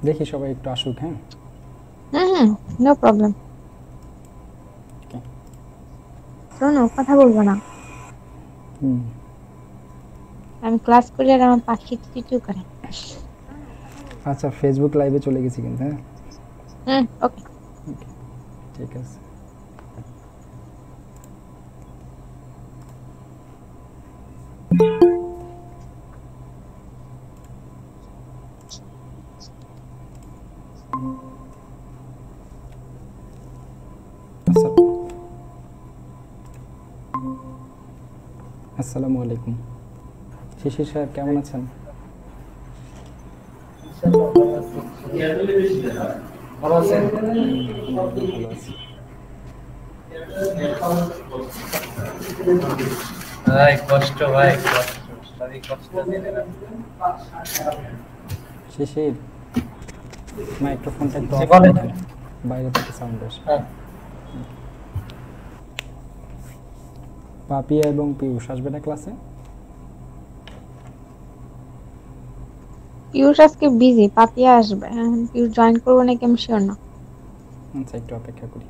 দেখি সবাই একটু আসুক। হ্যাঁ হুম, নো প্রবলেম। ওকে। শোনো, কথা বলবো না। হুম আমি ক্লাস করি আর আমার পাখি চিচু করে। আচ্ছা, ফেসবুক লাইভে চলে গেছি কিন্তু। হ্যাঁ ওকে। ওকে, ঠিক আছে। আচ্ছা, আসসালামু আলাইকুম। শিশির সাহেব কেমন আছেন? ভালো আছেন? আলহামদুলিল্লাহ ভালো আছি। ভাই কষ্ট, ভাই কষ্ট, সবই কষ্ট দিলেন আপনি। শিশির, মাইক্রোফোনটা একটু জি অফ করে বলেন। দেন, বাইরে থেকে সাউন্ড আসে। হ্যাঁ, পাপিয়া এবং পিয়ুষ আসবে না ক্লাসে? পিয়ুষ আজকে বিজি, পাপিয়া আসবে। পিয়ুষ জয়েন করবো নাকি আমি শিওর না। আচ্ছা, একটু অপেক্ষা করি।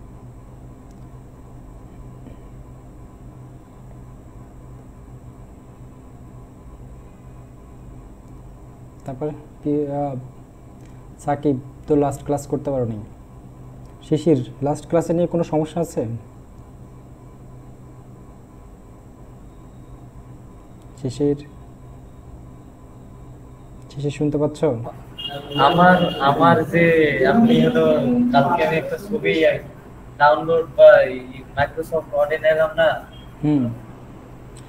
তারপরে সাকিব তো লাস্ট ক্লাস করতে পারো নি। শিশির, লাস্ট ক্লাসে নিয়ে কোনো সমস্যা আছে? শিশির, শিশির শুনতে পাচ্ছ? আমার আমার যে আপনি হলো কালকে আমি একটা ছবি ডাউনলোড বা মাইক্রোসফট ওয়ার্ডে নিলাম না, হুম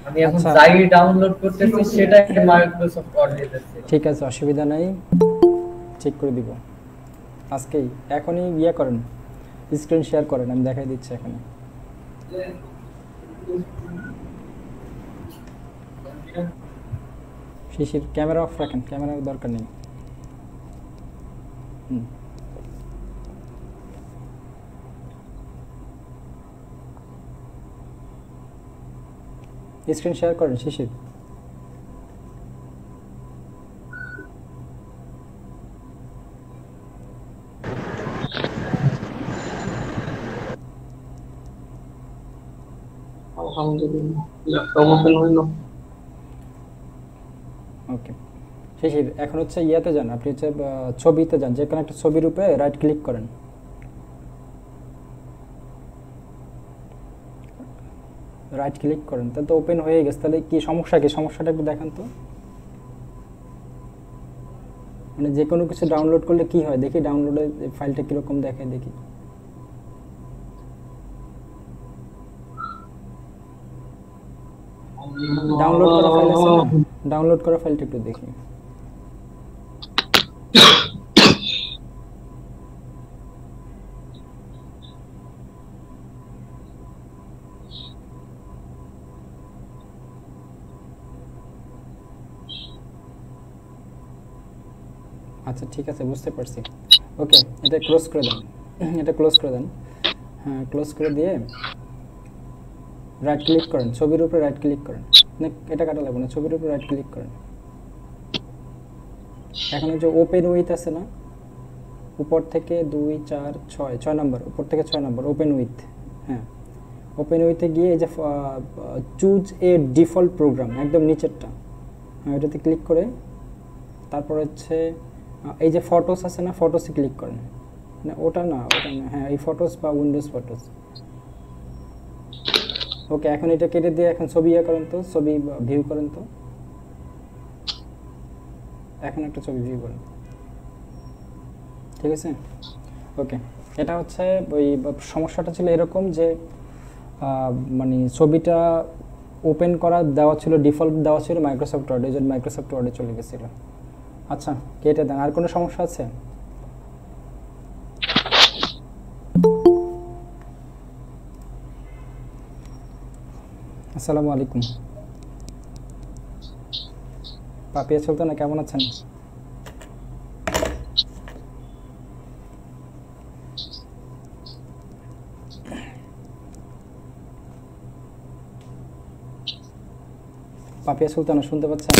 আমি এখন আচ্ছা, যাই ডাউনলোড করতেছি সেটাই মাইক্রোসফট ওয়ার্ডে যাচ্ছে। ঠিক আছে, অসুবিধা নাই, চেক করে দিব আজকেই। এখনই ইয়ে করেন, স্ক্রিন শেয়ার করেন, আমি দেখাই দিচ্ছি এখানে। শিশির ক্যামেরা অফ রাখেন, ক্যামেরার দরকার নেই। হুম, স্ক্রিন শেয়ার করেন শিশির। ওকে শিশির, এখন হচ্ছে ইয়াতে যান, আপনি হচ্ছে ছবিতে যান, যে কোনো একটা ছবির উপরে রাইট ক্লিক করেন। রাইট ক্লিক করেন, তাহলে তো ওপেন হয়ে গেছে। তাহলে কি সমস্যা, কি সমস্যাটা একটু দেখান তো। মানে যে কোনো কিছু ডাউনলোড করলে কি হয় দেখি, ডাউনলোডের ফাইলটা কীরকম দেখায় দেখি। ডাউনলোড করা ফাইল আছে না, ডাউনলোড করা ফাইলটা একটু দেখি। আচ্ছা ঠিক আছে, বুঝতে পারছি। ওকে, এটা ক্লোজ করে দেন, এটা ক্লোজ করে দেন। হ্যাঁ, ক্লোজ করে দিয়ে রাইট ক্লিক করেন, ছবির উপরে রাইট ক্লিক করেন। না, এটা কাটা লাগবে না, ছবির উপরে রাইট ক্লিক করেন। এখন যে ওপেন উইথ আছে না, উপর থেকে 2 4 6 6 নম্বর, উপর থেকে 6 নম্বর ওপেন উইথ। হ্যাঁ, ওপেন উইথে গিয়ে এই যে চুজ এ ডিফল্ট প্রোগ্রাম, একদম নিচেরটা, হ্যাঁ ওইটাতে ক্লিক করে তারপর হচ্ছে এই যে ফটোস আছে না, ফটোসে ক্লিক করেন। না ওটা না, ওটা না, হ্যাঁ এই ফটোস বা উইন্ডোজ ফটোস। ওকে, এখন এটা কেটে দিয়ে এখন ছবি ইয়ে করেন তো, ছবি ভিউ করেন তো। এখন একটা ছবি ভিউ করেন, ঠিক আছে। ওকে, এটা হচ্ছে ওই সমস্যাটা ছিল এরকম যে মানে ছবিটা ওপেন করা দেওয়া ছিল, ডিফল্ট দেওয়া ছিল মাইক্রোসফট ওয়ার্ডে, এই জন্য মাইক্রোসফট ওয়ার্ডে চলে গেছিলো। আচ্ছা, কেটে দেন। আর কোনো সমস্যা আছে? আসসালামু আলাইকুম। পাপিয়া সুলতানা কেমন আছেন? পাপিয়া সুলতানা শুনতে পাচ্ছেন?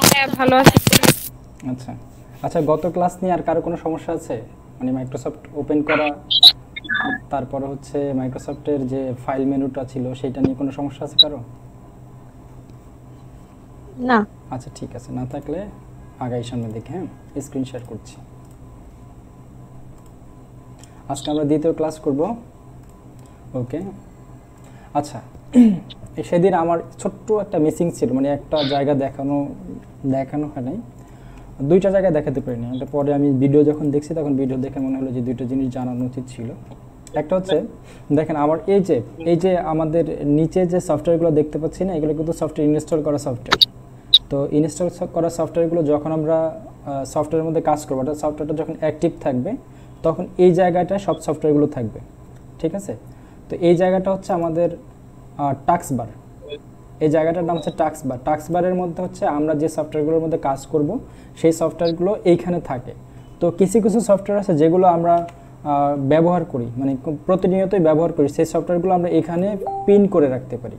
হ্যাঁ, ভালো আছি। আচ্ছা, আচ্ছা, গত ক্লাস নিয়ে আর কারো কোনো সমস্যা আছে? মানে মাইক্রোসফট ওপেন করা, তারপরে হচ্ছে মাইক্রোসফটের যে ফাইল মেনুটা ছিল সেটা নিয়ে কোনো সমস্যা আছে কারো? না। আচ্ছা ঠিক আছে, না থাকলে আগাই সামনে দেখে, হ্যাঁ স্ক্রিন শেয়ার করছি। আজকে আমরা দ্বিতীয় ক্লাস করব। ওকে, আচ্ছা সেদিন আমার ছোট্ট একটা মিসিং ছিল, মানে একটা জায়গা দেখানো হয় নাই, দুইটা জায়গায় দেখাতে পারিনি। এটা পরে আমি ভিডিও যখন দেখছি তখন ভিডিও দেখে মনে হলো যে দুইটা জিনিস জানানো উচিত ছিল। একটা হচ্ছে দেখেন আমার এই যে আমাদের নিচে যে সফটওয়্যারগুলো দেখতে পাচ্ছি না, এগুলো কিন্তু সফটওয়্যার ইনস্টল করা সফটওয়্যার। তো ইনস্টল করা সফটওয়্যারগুলো যখন আমরা সফটওয়্যারের মধ্যে কাজ করবো, অর্থাৎ সফটওয়্যারটা যখন অ্যাক্টিভ থাকবে তখন এই জায়গাটায় সব সফটওয়্যারগুলো থাকবে, ঠিক আছে? তো এই জায়গাটা হচ্ছে আমাদের টাস্ক বার, এই জায়গাটার নাম হচ্ছে টাস্ক বার। টাস্ক বারের মধ্যে হচ্ছে আমরা যে সফটওয়্যারগুলোর মধ্যে কাজ করব সেই সফটওয়্যারগুলো এইখানে থাকে। তো কিছু কিছু সফটওয়্যার আছে যেগুলো আমরা ব্যবহার করি, মানে প্রতিনিয়তই ব্যবহার করি, সেই সফটওয়্যারগুলো আমরা এখানে পিন করে রাখতে পারি।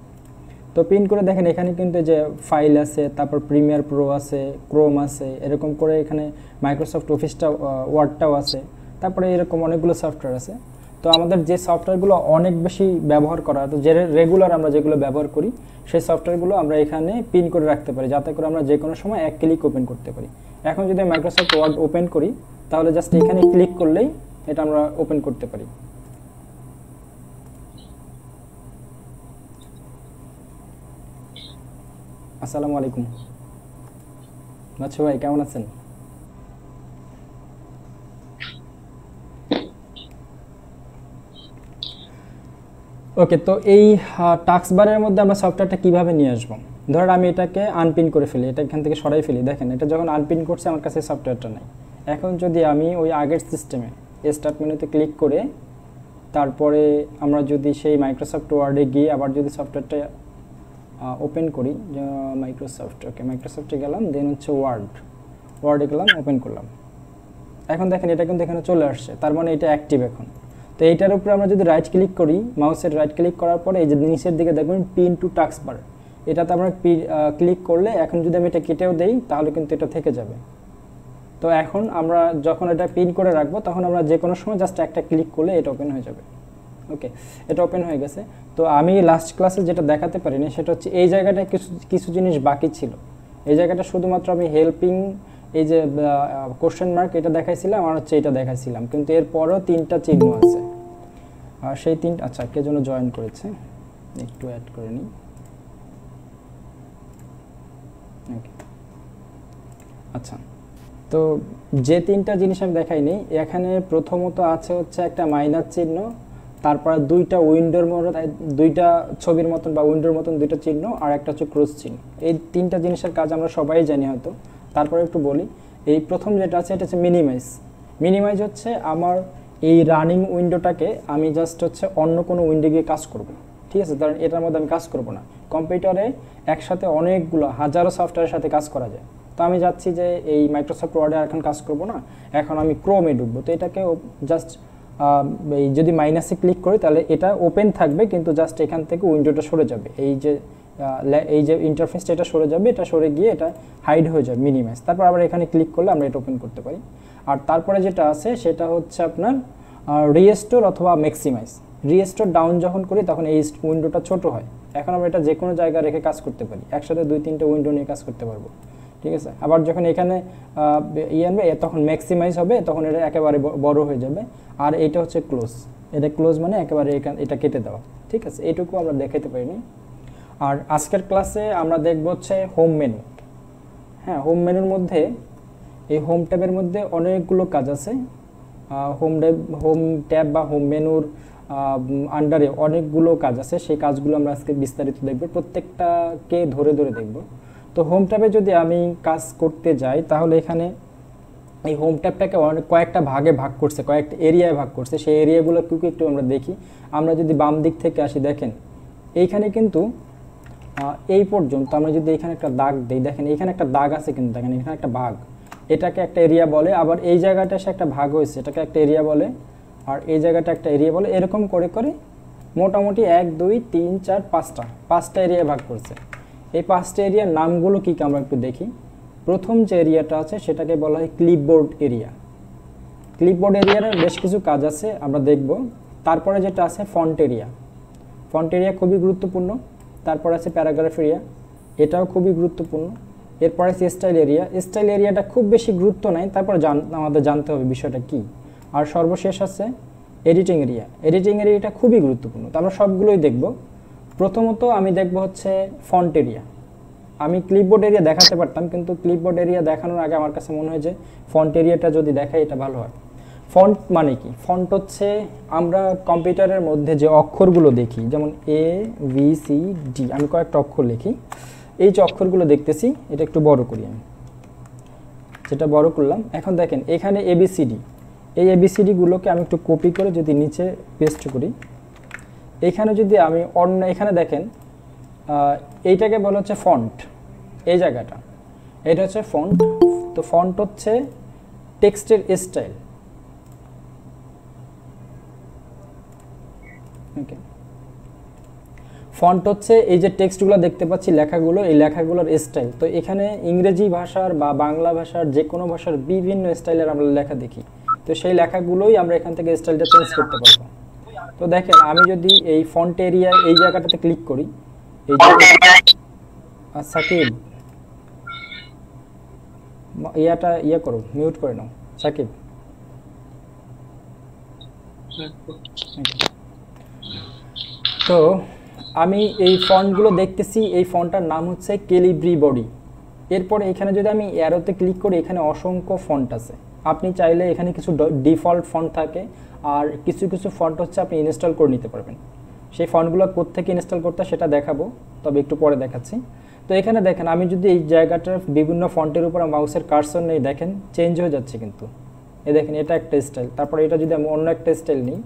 তো পিন করে দেখেন এখানে কিন্তু যে ফাইল আছে, তারপর প্রিমিয়ার প্রো আছে, ক্রোম আছে, এরকম করে এখানে মাইক্রোসফট অফিসটা ওয়ার্ডটাও আছে, তারপরে এরকম অনেকগুলো সফটওয়্যার আছে। তো আমাদের যে সফটওয়্যারগুলো অনেক বেশি ব্যবহার করা, তো যে রেগুলার আমরা যেগুলো ব্যবহার করি সেই সফটওয়্যারগুলো আমরা এখানে পিন করে রাখতে পারি, যাতে করে আমরা যে কোনো সময় এক ক্লিক ওপেন করতে পারি। এখন যদি মাইক্রোসফট ওয়ার্ড ওপেন করি তাহলে জাস্ট এখানে ক্লিক করলেই এটা আমরা ওপেন করতে পারি। আসসালামু আলাইকুম বাচ্চু ভাই, কেমন আছেন? ওকে, তো এই টাস্ক বারের মধ্যে আমরা সফটওয়্যারটা কিভাবে নিয়ে আসবো? ধরুন আমি এটাকে আনপিন করে ফেলি, এটা এখান থেকে সরাই ফেলি, দেখেন এটা যখন আনপিন করছে আমার কাছে সফটওয়্যারটা নাই। এখন যদি আমি ওই আগের সিস্টেমে স্টার্ট মেনুতে ক্লিক করে তারপরে আমরা যদি সেই মাইক্রোসফট ওয়ার্ডে গিয়ে আবার যদি সফটওয়্যারটা ওপেন করি, মাইক্রোসফট, ওকে মাইক্রোসফটে গেলাম, দেন হচ্ছে ওয়ার্ডে গেলাম, ওপেন করলাম, এখন দেখেন এটা কিন্তু এখানে চলে আসছে, তার মানে এটা অ্যাক্টিভ এখন। তো এইটার উপরে আমরা যদি রাইট ক্লিক করি, মাউসের রাইট ক্লিক করার পরে এই যে নিচের দিকে দেখবেন পিন টু টাস্ক বার, এটাতে আমরা ক্লিক করলে এখন যদি আমি এটা কেটেও দেই তাহলে কিন্তু এটা থেকে যাবে। তো এখন আমরা যখন এটা পিন করে রাখবো তখন আমরা যে কোনো সময় জাস্ট একটা ক্লিক করলে এটা ওপেন হয়ে যাবে। ওকে, এটা ওপেন হয়ে গেছে। তো আমি লাস্ট ক্লাসে যেটা দেখাতে পারিনি সেটা হচ্ছে এই জায়গাটায় কিছু জিনিস বাকি ছিল। এই জায়গাটা শুধুমাত্র আমি হেল্পিং, এই যে কোশ্চেন মার্ক এটা দেখাইছিলাম আর হচ্ছে এটা দেখাইছিলাম, কিন্তু এরপরও তিনটা চিহ্ন আছে। আর সেই তিনটা, আচ্ছা কে যেন জয়েন করেছে, একটু অ্যাড করে নিই। ওকে, আচ্ছা, তো যে তিনটা জিনিস আমি দেখাইনি, এখানে প্রথমত আছে হচ্ছে একটা মাইনাস চিহ্ন, তারপর দুইটা উইন্ডোর মতো, দুইটা ছবির মতন বা উইন্ডোর মতন দুইটা চিহ্ন, আর একটা হচ্ছে ক্রস চিহ্ন। এই তিনটা জিনিসের কাজ আমরা সবাই জানি হয়তো, তারপরে একটু বলি। এই প্রথম যেটা আছে এটা হচ্ছে মিনিমাইজ হচ্ছে আমার এই রানিং উইন্ডোটাকে আমি জাস্ট হচ্ছে অন্য কোনো উইন্ডো গিয়ে কাজ করব, ঠিক আছে? কারণ এটার মধ্যে আমি কাজ করব না, কম্পিউটারে একসাথে অনেকগুলো হাজারো সফটওয়্যারের সাথে কাজ করা যায়। তো আমি যাচ্ছি যে এই মাইক্রোসফট ওয়ার্ডে এখন কাজ করব না, এখন আমি ক্রোমে ঢুকবো। তো এটাকে জাস্ট এই যদি মাইনাসে ক্লিক করি তাহলে এটা ওপেন থাকবে, কিন্তু জাস্ট এখান থেকে উইন্ডোটা সরে যাবে, এই যে ইন্টারফেসটা এটা সরে যাবে, এটা সরে গিয়ে এটা হাইড হয়ে যাবে, মিনিমাইজ। তারপর আবার এখানে ক্লিক করলে আমরা এটা ওপেন করতে পারি। আর তারপরে যেটা আছে সেটা হচ্ছে আপনার রিস্টোর অথবা ম্যাক্সিমাইজ। রিস্টোর ডাউন যখন করি তখন এই উইন্ডোটা ছোট হয়, এখন আমরা এটা যে কোনো জায়গায় রেখে কাজ করতে পারি, একসাথে 2-3টে উইন্ডো নিয়ে কাজ করতে পারবো, ঠিক আছে? আবার যখন এখানে আনবে তখন ম্যাক্সিমাইজ হবে, তখন এটা একেবারে বড় হয়ে যাবে। আর এটা হচ্ছে ক্লোজ, এটা ক্লোজ মানে একেবারে এটা কেটে দেওয়া, ঠিক আছে? এইটুকু আমরা দেখাতে পারিনি। আর আজকের ক্লাসে আমরা দেখব হচ্ছে হোম মেনু। হ্যাঁ, হোম মেনুর মধ্যে, এই হোম ট্যাবের মধ্যে অনেকগুলো কাজ আছে। হোম ট্যাব বা হোম মেনুর আন্ডারে অনেকগুলো কাজ আছে, সেই কাজগুলো আমরা আজকে বিস্তারিত দেখব, প্রত্যেকটাকে ধরে ধরে দেখব। তো হোম ট্যাবে যদি আমি কাজ করতে যাই তাহলে এখানে এই হোম ট্যাবটাকে কয়েকটা ভাগে ভাগ করছে, কয়েকটা এরিয়ায় ভাগ করছে, সেই এরিয়াগুলো একটু আমরা দেখি। আমরা যদি বাম দিক থেকে আসি, দেখেন এইখানে কিন্তু এই পর্যন্ত আমরা যদি এখানে একটা দাগ দিই, দেখেন এখানে একটা দাগ আছে, কিন্তু দেখেন এখানে একটা ভাগ, এটাকে একটা এরিয়া বলে। আবার এই জায়গাটা এসে একটা ভাগ হয়েছে, এটাকে একটা এরিয়া বলে, আর এই জায়গাটা একটা এরিয়া বলে। এরকম করে করে মোটামুটি 1, 2, 3, 4, 5টা এরিয়া ভাগ করছে। এই 5টা এরিয়ার নামগুলো কি আমরা একটু দেখি। প্রথম যে এরিয়াটা আছে সেটাকে বলা হয় ক্লিপবোর্ড এরিয়া। ক্লিপবোর্ড এরিয়ার বেশ কিছু কাজ আছে আমরা দেখব। তারপরে যেটা আছে ফন্ট এরিয়া, ফন্ট এরিয়া খুবই গুরুত্বপূর্ণ। তারপর আছে প্যারাগ্রাফ এরিয়া, এটাও খুবই গুরুত্বপূর্ণ। এরপর আছে স্টাইল এরিয়া, স্টাইল এরিয়াটা খুব বেশি গুরুত্ব নাই, তারপর আমাদের জানতে হবে বিষয়টা কি। আর সর্বশেষ আছে এডিটিং এরিয়া, এডিটিং এরিয়াটা খুবই গুরুত্বপূর্ণ। তো আমরা সবগুলোই দেখব। প্রথমত আমি দেখব হচ্ছে ফন্ট এরিয়া। আমি ক্লিপবোর্ড এরিয়া দেখাতে পারতাম, কিন্তু ক্লিপবোর্ড এরিয়া দেখানোর আগে আমার কাছে মনে হয় যে ফন্ট এরিয়াটা যদি দেখাই এটা ভালো হয়। ফন্ট মানে কি? ফন্ট হচ্ছে আমরা কম্পিউটারের মধ্যে যে অক্ষরগুলো দেখি, যেমন এ বি সি ডি, আমি কয়েকটা অক্ষর লিখি, এই যে অক্ষরগুলো দেখতেছি এটা একটু বড় করি আমি, যেটা বড় করলাম। এখন দেখেন এখানে এবিসিডি, এই এবিসিডিগুলোকে আমি একটু কপি করে যদি নিচে পেস্ট করি, এখানে যদি আমি অন্য, এখানে দেখেন এইটাকে বলা হচ্ছে ফন্ট, এই জায়গাটা এটা হচ্ছে ফন্ট। তো ফন্ট হচ্ছে টেক্সটের স্টাইল। ওকে, ফন্ট হচ্ছে এই যে টেক্সটগুলো দেখতে পাচ্ছি, লেখাগুলো, এই লেখাগুলোর স্টাইল। তো এখানে ইংরেজি ভাষার বা বাংলা ভাষার যে কোনো ভাষার বিভিন্ন স্টাইলের আমরা লেখা দেখি, তো সেই লেখাগুলোই আমরা এখান থেকে স্টাইলটা চেঞ্জ করতে পারবো। তো দেখেন আমি যদি এই ফন্ট এরিয়া এই জায়গাটাতে ক্লিক করি, এই সাকিব ইয়া করো, মিউট করে নাও সাকিব। তো আমি এই ফন্টগুলো দেখতেছি, এই ফন্টটার নাম হচ্ছে ক্যালিব্রি বডি। এরপরে এখানে যদি আমি অ্যারোতে ক্লিক করি, এখানে অসংখ্য ফন্ট আছে। আপনি চাইলে এখানে কিছু ডিফল্ট ফন্ট থাকে, আর কিছু কিছু ফন্ট হচ্ছে আপনি ইনস্টল করে নিতে পারবেন। সেই ফন্টগুলো কোত্থেকে ইনস্টল করতে সেটা দেখাবো, তবে একটু পরে দেখাচ্ছি। তো এখানে দেখেন আমি যদি এই জায়গাটার বিভিন্ন ফন্টের উপর মাউসের কার্সর নেই, দেখেন চেঞ্জ হয়ে যাচ্ছে কিন্তু। এই দেখেন এটা একটা স্টাইল, তারপরে এটা যদি আমি অন্য একটা স্টাইল নিই,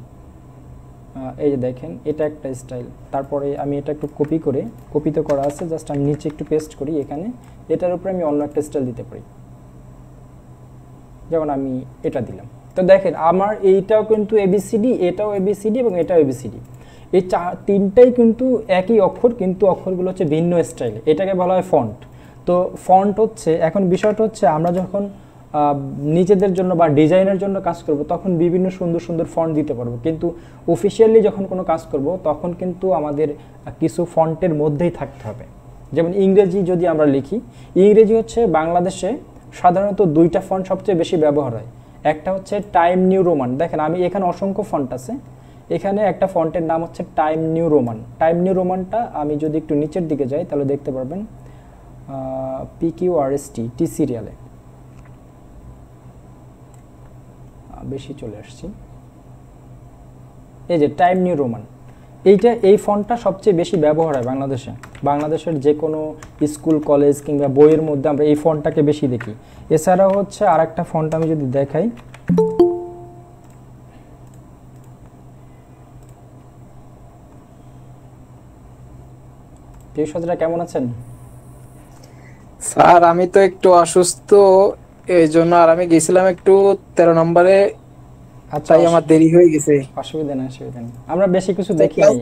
এই যে দেখেন এটা একটা স্টাইল। তারপরে আমি এটা একটু কপি করে, কপি তো করা আছে, জাস্ট আমি নিচে একটু পেস্ট করি এখানে, এটার উপরে আমি অন্য একটা স্টাইল দিতে পারি, যেমন আমি এটা দিলাম। তো দেখেন আমার এইটাও কিন্তু এবিসিডি, এটাও এবিসিডি এবং এটাও এবিসিডি, এই তিনটাই কিন্তু একই অক্ষর, কিন্তু অক্ষরগুলো হচ্ছে ভিন্ন স্টাইলে, এটাকে বলা হয় ফন্ট। তো ফন্ট হচ্ছে, এখন বিষয়টা হচ্ছে আমরা যখন নিজেদের জন্য বা ডিজাইনের জন্য কাজ করব, তখন বিভিন্ন সুন্দর সুন্দর ফন্ট দিতে পারবো, কিন্তু অফিসিয়ালি যখন কোনো কাজ করব তখন কিন্তু আমাদের কিছু ফন্টের মধ্যেই থাকতে হবে। যেমন ইংরেজি যদি আমরা লিখি, ইংরেজি হচ্ছে বাংলাদেশে সাধারণত দুইটা ফন্ট সবচেয়ে বেশি ব্যবহার হয়। একটা হচ্ছে টাইম নিউ রোমান, দেখেন আমি এখানে অসংখ্য ফন্ট আছে, এখানে একটা ফন্টের নাম হচ্ছে time new Roman. Time new রোমানটা আমি যদি একটু নিচের দিকে যাই তাহলে দেখতে পারবেন PQRST, টি সিরিয়ালে বেশি চলে আসছি, এই যে টাইম নিউ রোমান, এই ফন্টটা সবচেয়ে বেশি ব্যবহার হয় বাংলাদেশে। বাংলাদেশের যে কোনো স্কুল কলেজ কিংবা বইয়ের মধ্যে আমরা এই ফন্টটাকে বেশি দেখি। এছাড়াও হচ্ছে আর একটা ফন্ট আমি যদি দেখাই, কেমন আছেন স্যার? আমি তো একটু অসুস্থ, এই জন্য আর আমি গেছিলাম একটু 13 নম্বরে, তাই আমার দেরি হয়ে গেছে। অসুবিধা নেই, অসুবিধা নেই, আমরা বেশি কিছু দেখি নাই,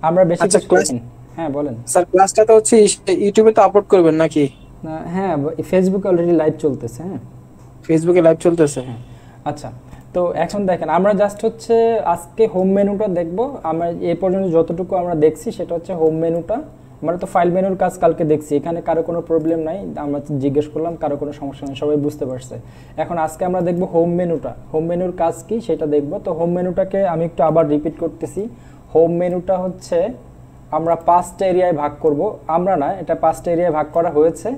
আমরা বেশি কিছু দেখি। হ্যাঁ বলেন স্যার। ক্লাসটা তো হচ্ছে ইউটিউবে তো আপলোড করবেন নাকি? হ্যাঁ, ফেসবুকে অলরেডি লাইভ চলতেছে। হ্যাঁ, ফেসবুকে লাইভ চলতেছে। হ্যাঁ, আচ্ছা। তো এখন দেখেন আমরা জাস্ট হচ্ছে আজকে হোম মেনুটা দেখব। আমরা এ পর্যন্ত যতটুকু আমরা দেখছি সেটা হচ্ছে হোম মেনুটা। আমরা তো ফাইল মেনুর কাজ কালকে দেখছি, এখানে কারো কোনো প্রবলেম নাই, আমরা জিজ্ঞেস করলাম, কারো কোনো সমস্যা নেই, সবাই বুঝতে পারছে। এখন আজকে আমরা দেখব হোম মেনুটা, হোম মেনুর কাজ কি সেটা দেখব। তো হোম মেনুটাকে আমি একটু আবার রিপিট করতেছি। হোম মেনুটা হচ্ছে আমরা 5টা এরিয়ায় ভাগ করব, আমরা না, এটা 5টা এরিয়ায় ভাগ করা হয়েছে।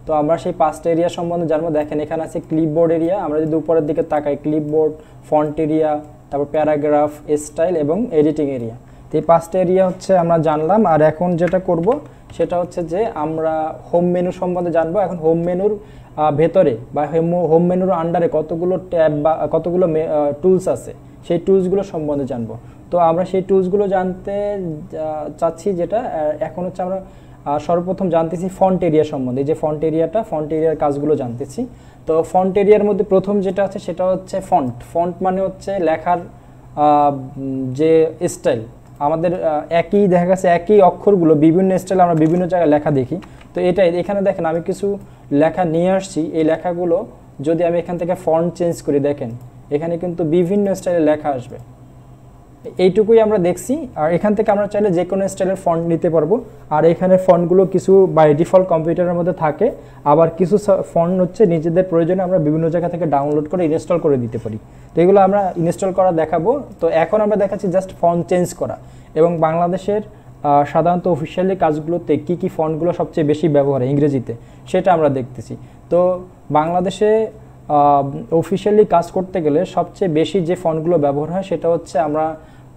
তো আমরা সেই 5টা এরিয়া সম্বন্ধে জানবো। দেখেন এখানে আছে ক্লিপবোর্ড এরিয়া, আমরা যদি উপরের দিকে তাকাই, ক্লিপবোর্ড, ফন্ট এরিয়া, তারপর প্যারাগ্রাফ, স্টাইল এবং এডিটিং এরিয়া। তো এই 5টা এরিয়া হচ্ছে আমরা জানলাম। আর এখন যেটা করব সেটা হচ্ছে যে আমরা হোম মেনু সম্বন্ধে জানবো। এখন হোম মেনুর ভেতরে বা হোম মেনুর আন্ডারে কতগুলো ট্যাব বা কতগুলো টুলস আছে, সেই টুলসগুলো সম্বন্ধে জানবো। তো আমরা সেই টুলসগুলো জানতে চাচ্ছি, যেটা এখন হচ্ছে আমরা সর্বপ্রথম জানতেছি ফন্ট এরিয়া সম্বন্ধে। যে ফন্ট এরিয়াটা, ফন্ট এরিয়ার কাজগুলো জানতেছি। তো ফন্ট এরিয়ার মধ্যে প্রথম যেটা আছে সেটা হচ্ছে ফন্ট। ফন্ট মানে হচ্ছে লেখার যে স্টাইল, আমাদের একই দেখা গেছে একই অক্ষরগুলো বিভিন্ন স্টাইলে আমরা বিভিন্ন জায়গায় লেখা দেখি। তো এটাই এখানে দেখেন আমি কিছু লেখা নিয়ে আসছি, এই লেখাগুলো যদি আমি এখান থেকে ফন্ট চেঞ্জ করি, দেখেন এখানে কিন্তু বিভিন্ন স্টাইলের লেখা আসবে। এইটুকুই আমরা দেখছি। আর এখান থেকে আমরা চাইলে যে কোনো স্টাইলের ফন্ট নিতে পারবো। আর এখানে ফন্টগুলো কিছু বাই ডিফল্ট কম্পিউটারের মধ্যে থাকে, আবার কিছু ফন্ট হচ্ছে নিজেদের প্রয়োজনে আমরা বিভিন্ন জায়গা থেকে ডাউনলোড করে ইনস্টল করে দিতে পারি। তো এগুলো আমরা ইনস্টল করা দেখাবো। তো এখন আমরা দেখাচ্ছি জাস্ট ফন্ট চেঞ্জ করা, এবং বাংলাদেশের সাধারণত অফিসিয়ালি কাজগুলোতে কি কি ফন্টগুলো সবচেয়ে বেশি ব্যবহার হয় ইংরেজিতে, সেটা আমরা দেখতেছি। তো বাংলাদেশে অফিসিয়ালি কাজ করতে গেলে সবচেয়ে বেশি যে ফন্টগুলো ব্যবহার হয় সেটা হচ্ছে, আমরা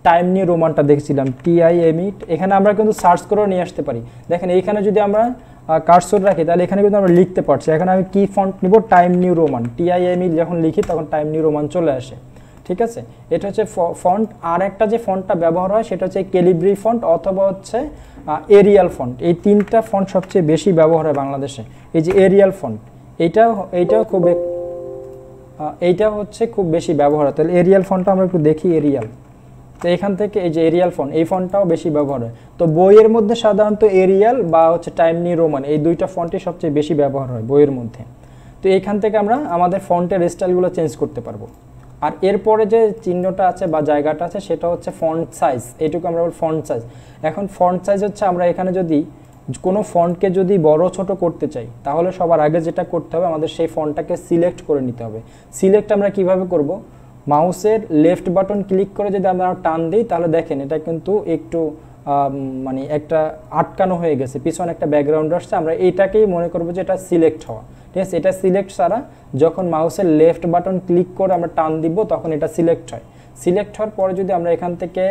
টাইম নিউ রোমানটা দেখছিলাম, TIME। এখানে আমরা কিন্তু সার্চ করেও নিয়ে আসতে পারি। দেখেন এইখানে যদি আমরা কার্সর রাখি তাহলে এখানে কিন্তু আমরা লিখতে পারছি। এখানে আমি কি ফন্ট নিব, টাইম নিউ রোমান, TIME যখন লিখি তখন টাইম নিউ রোমান চলে আসে। ঠিক আছে, এটা হচ্ছে ফন্ট। আর একটা যে ফন্টটা ব্যবহার হয় সেটা হচ্ছে ক্যালিব্রি ফন্ট অথবা হচ্ছে এরিয়াল ফন্ট। এই তিনটা ফন্ট সবচেয়ে বেশি ব্যবহার হয় বাংলাদেশে। এই যে এরিয়াল ফন্ট, এইটা হচ্ছে খুব বেশি ব্যবহার হয়। তাহলে এরিয়াল ফন্টটা আমরা একটু দেখি। এরিয়াল, তো এখান থেকে এই যে এরিয়াল ফন্ট, এই ফন্টটাও বেশি ব্যবহার হয়। তো বইয়ের মধ্যে সাধারণত এরিয়াল বা হচ্ছে টাইম নিউ রোমান, এই দুইটা ফন্টই সবচেয়ে বেশি ব্যবহার হয় বইয়ের মধ্যে। তো এইখান থেকে আমরা আমাদের ফন্টের স্টাইলগুলো চেঞ্জ করতে পারবো। আর এরপরে যে চিহ্নটা আছে বা জায়গাটা আছে সেটা হচ্ছে ফন্ট সাইজ। এইটুকু আমরা বলি ফন্ট সাইজ। এখন ফন্ট সাইজ হচ্ছে, আমরা এখানে যদি কোনো ফন্টকে যদি বড় ছোট করতে চাই তাহলে সবার আগে যেটা করতে হবে, আমাদের সেই ফন্টটাকে সিলেক্ট করে নিতে হবে। সিলেক্ট আমরা কিভাবে করব, মাউসের লেফট বাটন ক্লিক করে যদি আমরা টান দিই তাহলে দেখেন এটা কিন্তু একটু মানে একটা আটকানো হয়ে গেছে, পিছনে একটা ব্যাকগ্রাউন্ড আসছে। আমরা এটাকেই মনে করবো যে এটা সিলেক্ট হওয়া। ঠিক আছে, এটা সিলেক্ট ছাড়া যখন মাউসের লেফট বাটন ক্লিক করে আমরা টান দিব তখন এটা সিলেক্ট হয়। সিলেক্ট হওয়ার পরে যদি আমরা এখান থেকে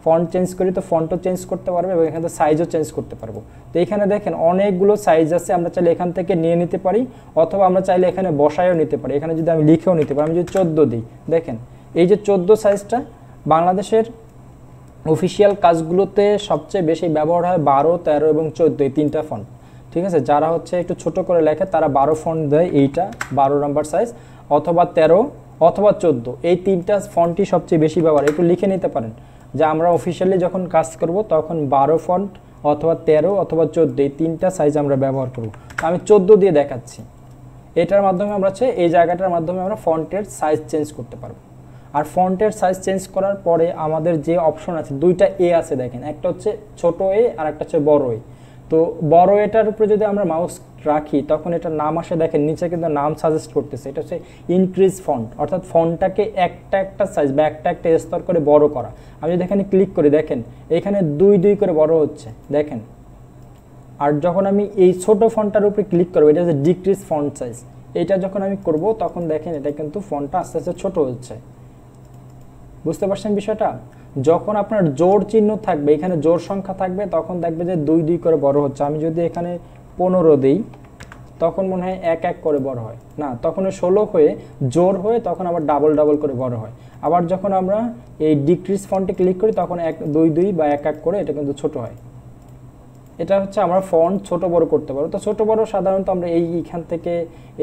ফন্ট চেঞ্জ করি তো ফন্টও চেঞ্জ করতে পারবো এবং এখান থেকে সাইজও চেঞ্জ করতে পারবো। তো এখানে দেখেন অনেকগুলো সাইজ আছে, আমরা চাইলে এখান থেকে নিয়ে নিতে পারি অথবা আমরা চাইলে এখানে বসায়ও নিতে পারি। এখানে যদি আমি লিখেও নিতে পারি, আমি যদি 14 দিই, দেখেন এই যে 14 সাইজটা বাংলাদেশের অফিসিয়াল কাজগুলোতে সবচেয়ে বেশি ব্যবহার হয় 12, 13 এবং 14, এই তিনটা ফন্ট। ঠিক আছে, যারা হচ্ছে একটু ছোট করে লেখে তারা 12 ফন্ট দেয়, এইটা 12 নাম্বার সাইজ, অথবা 13 অথবা 14, এই তিনটা ফন্টই সবচেয়ে বেশি ব্যবহার। একটু লিখে নিতে পারেন যে আমরা অফিসিয়ালি যখন কাজ করব তখন 12 ফন্ট অথবা 13 অথবা 14, এই তিনটা সাইজ আমরা ব্যবহার করব। আমি 14 দিয়ে দেখাচ্ছি। এটার মাধ্যমে আমরা এই জায়গাটার মাধ্যমে আমরা ফন্টের সাইজ চেঞ্জ করতে পারবো। আর ফন্টের সাইজ চেঞ্জ করার পরে আমাদের যে অপশন আছে, দুইটা এ আছে দেখেন, একটা হচ্ছে ছোট এ আর একটা হচ্ছে বড় এ। তো বড় এটার উপরে যদি আমরা মাউস রাখি তখন এটার নাম আসে, দেখেন নিচে কিন্তু নাম সাজেস্ট করতেছে, এটা হচ্ছে ইনক্রিজ ফন্ট, অর্থাৎ ফন্টটাকে একটা সাইজ বা একটা স্তর করে বড় করা। আমি যদি এখানে ক্লিক করি দেখেন এখানে 2 করে বড় হচ্ছে, দেখেন। আর যখন আমি এই ছোট ফন্টটার উপরে ক্লিক করবো, এটা হচ্ছে ডিক্রিজ ফন্ট সাইজ, এটা যখন আমি করব তখন দেখেন এটা কিন্তু ফন্টটা আস্তে আস্তে ছোট হচ্ছে। বুঝতে পারছেন বিষয়টা? যখন আপনার জোড় চিহ্ন থাকবে, এখানে জোড় সংখ্যা থাকবে, তখন দেখবে যে 2 করে বড় হচ্ছে। আমি যদি এখানে 15 দিই তখন মনে হয় 1 করে বড় হয় না, তখন 16 হয়ে জোড় হয়ে তখন আবার ডাবল করে বড় হয়। আবার যখন আমরা এই ডিক্রিজ ফন্টে ক্লিক করি তখন 2 বা 1 করে এটা কিন্তু ছোট হয়। এটা হচ্ছে আমরা ফন্ট ছোট বড় করতে পারবো। তো ছোট বড় সাধারণত আমরা এইখান থেকে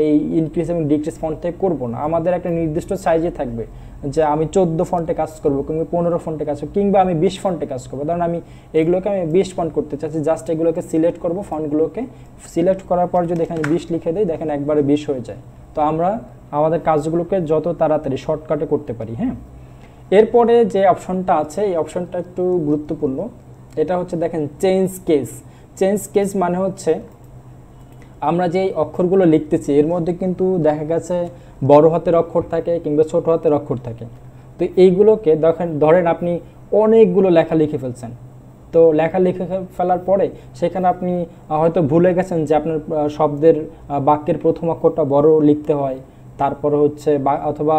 এই ইনক্রিজ এবং ডিক্রিজ ফন্ট থেকে করবো না, আমাদের একটা নির্দিষ্ট সাইজে থাকবে যে আমি 14 ফন্টে কাজ করবো কিংবা 15 ফন্টে কাজ করবো কিংবা আমি 20 ফন্টে কাজ করবো। ধরুন আমি এগুলোকে 20 ফন্ট করতে চাচ্ছি, জাস্ট এগুলোকে সিলেক্ট করবো, ফন্টগুলোকে সিলেক্ট করার পর যদি এখানে 20 লিখে দিই দেখেন একবারে 20 হয়ে যায়। তো আমরা আমাদের কাজগুলোকে যত তাড়াতাড়ি শর্টকাটে করতে পারি। হ্যাঁ, এরপরে যে অপশনটা আছে এই অপশনটা একটু গুরুত্বপূর্ণ। এটা হচ্ছে দেখেন চেঞ্জ কেস। চেঞ্জ কেস মানে হচ্ছে আমরা যে অক্ষরগুলো লিখতেছি এর মধ্যে কিন্তু দেখা গেছে বড় হাতের অক্ষর থাকে কিংবা ছোট হাতের অক্ষর থাকে। তো এইগুলোকে ধরেন আপনি অনেকগুলো লেখা লিখে ফেলছেন, তো লেখা লিখে ফেলার পরে সেখানে আপনি হয়তো ভুলে গেছেন যে আপনার শব্দের বাক্যের প্রথম অক্ষরটা বড় লিখতে হয়, তারপরে হচ্ছে অথবা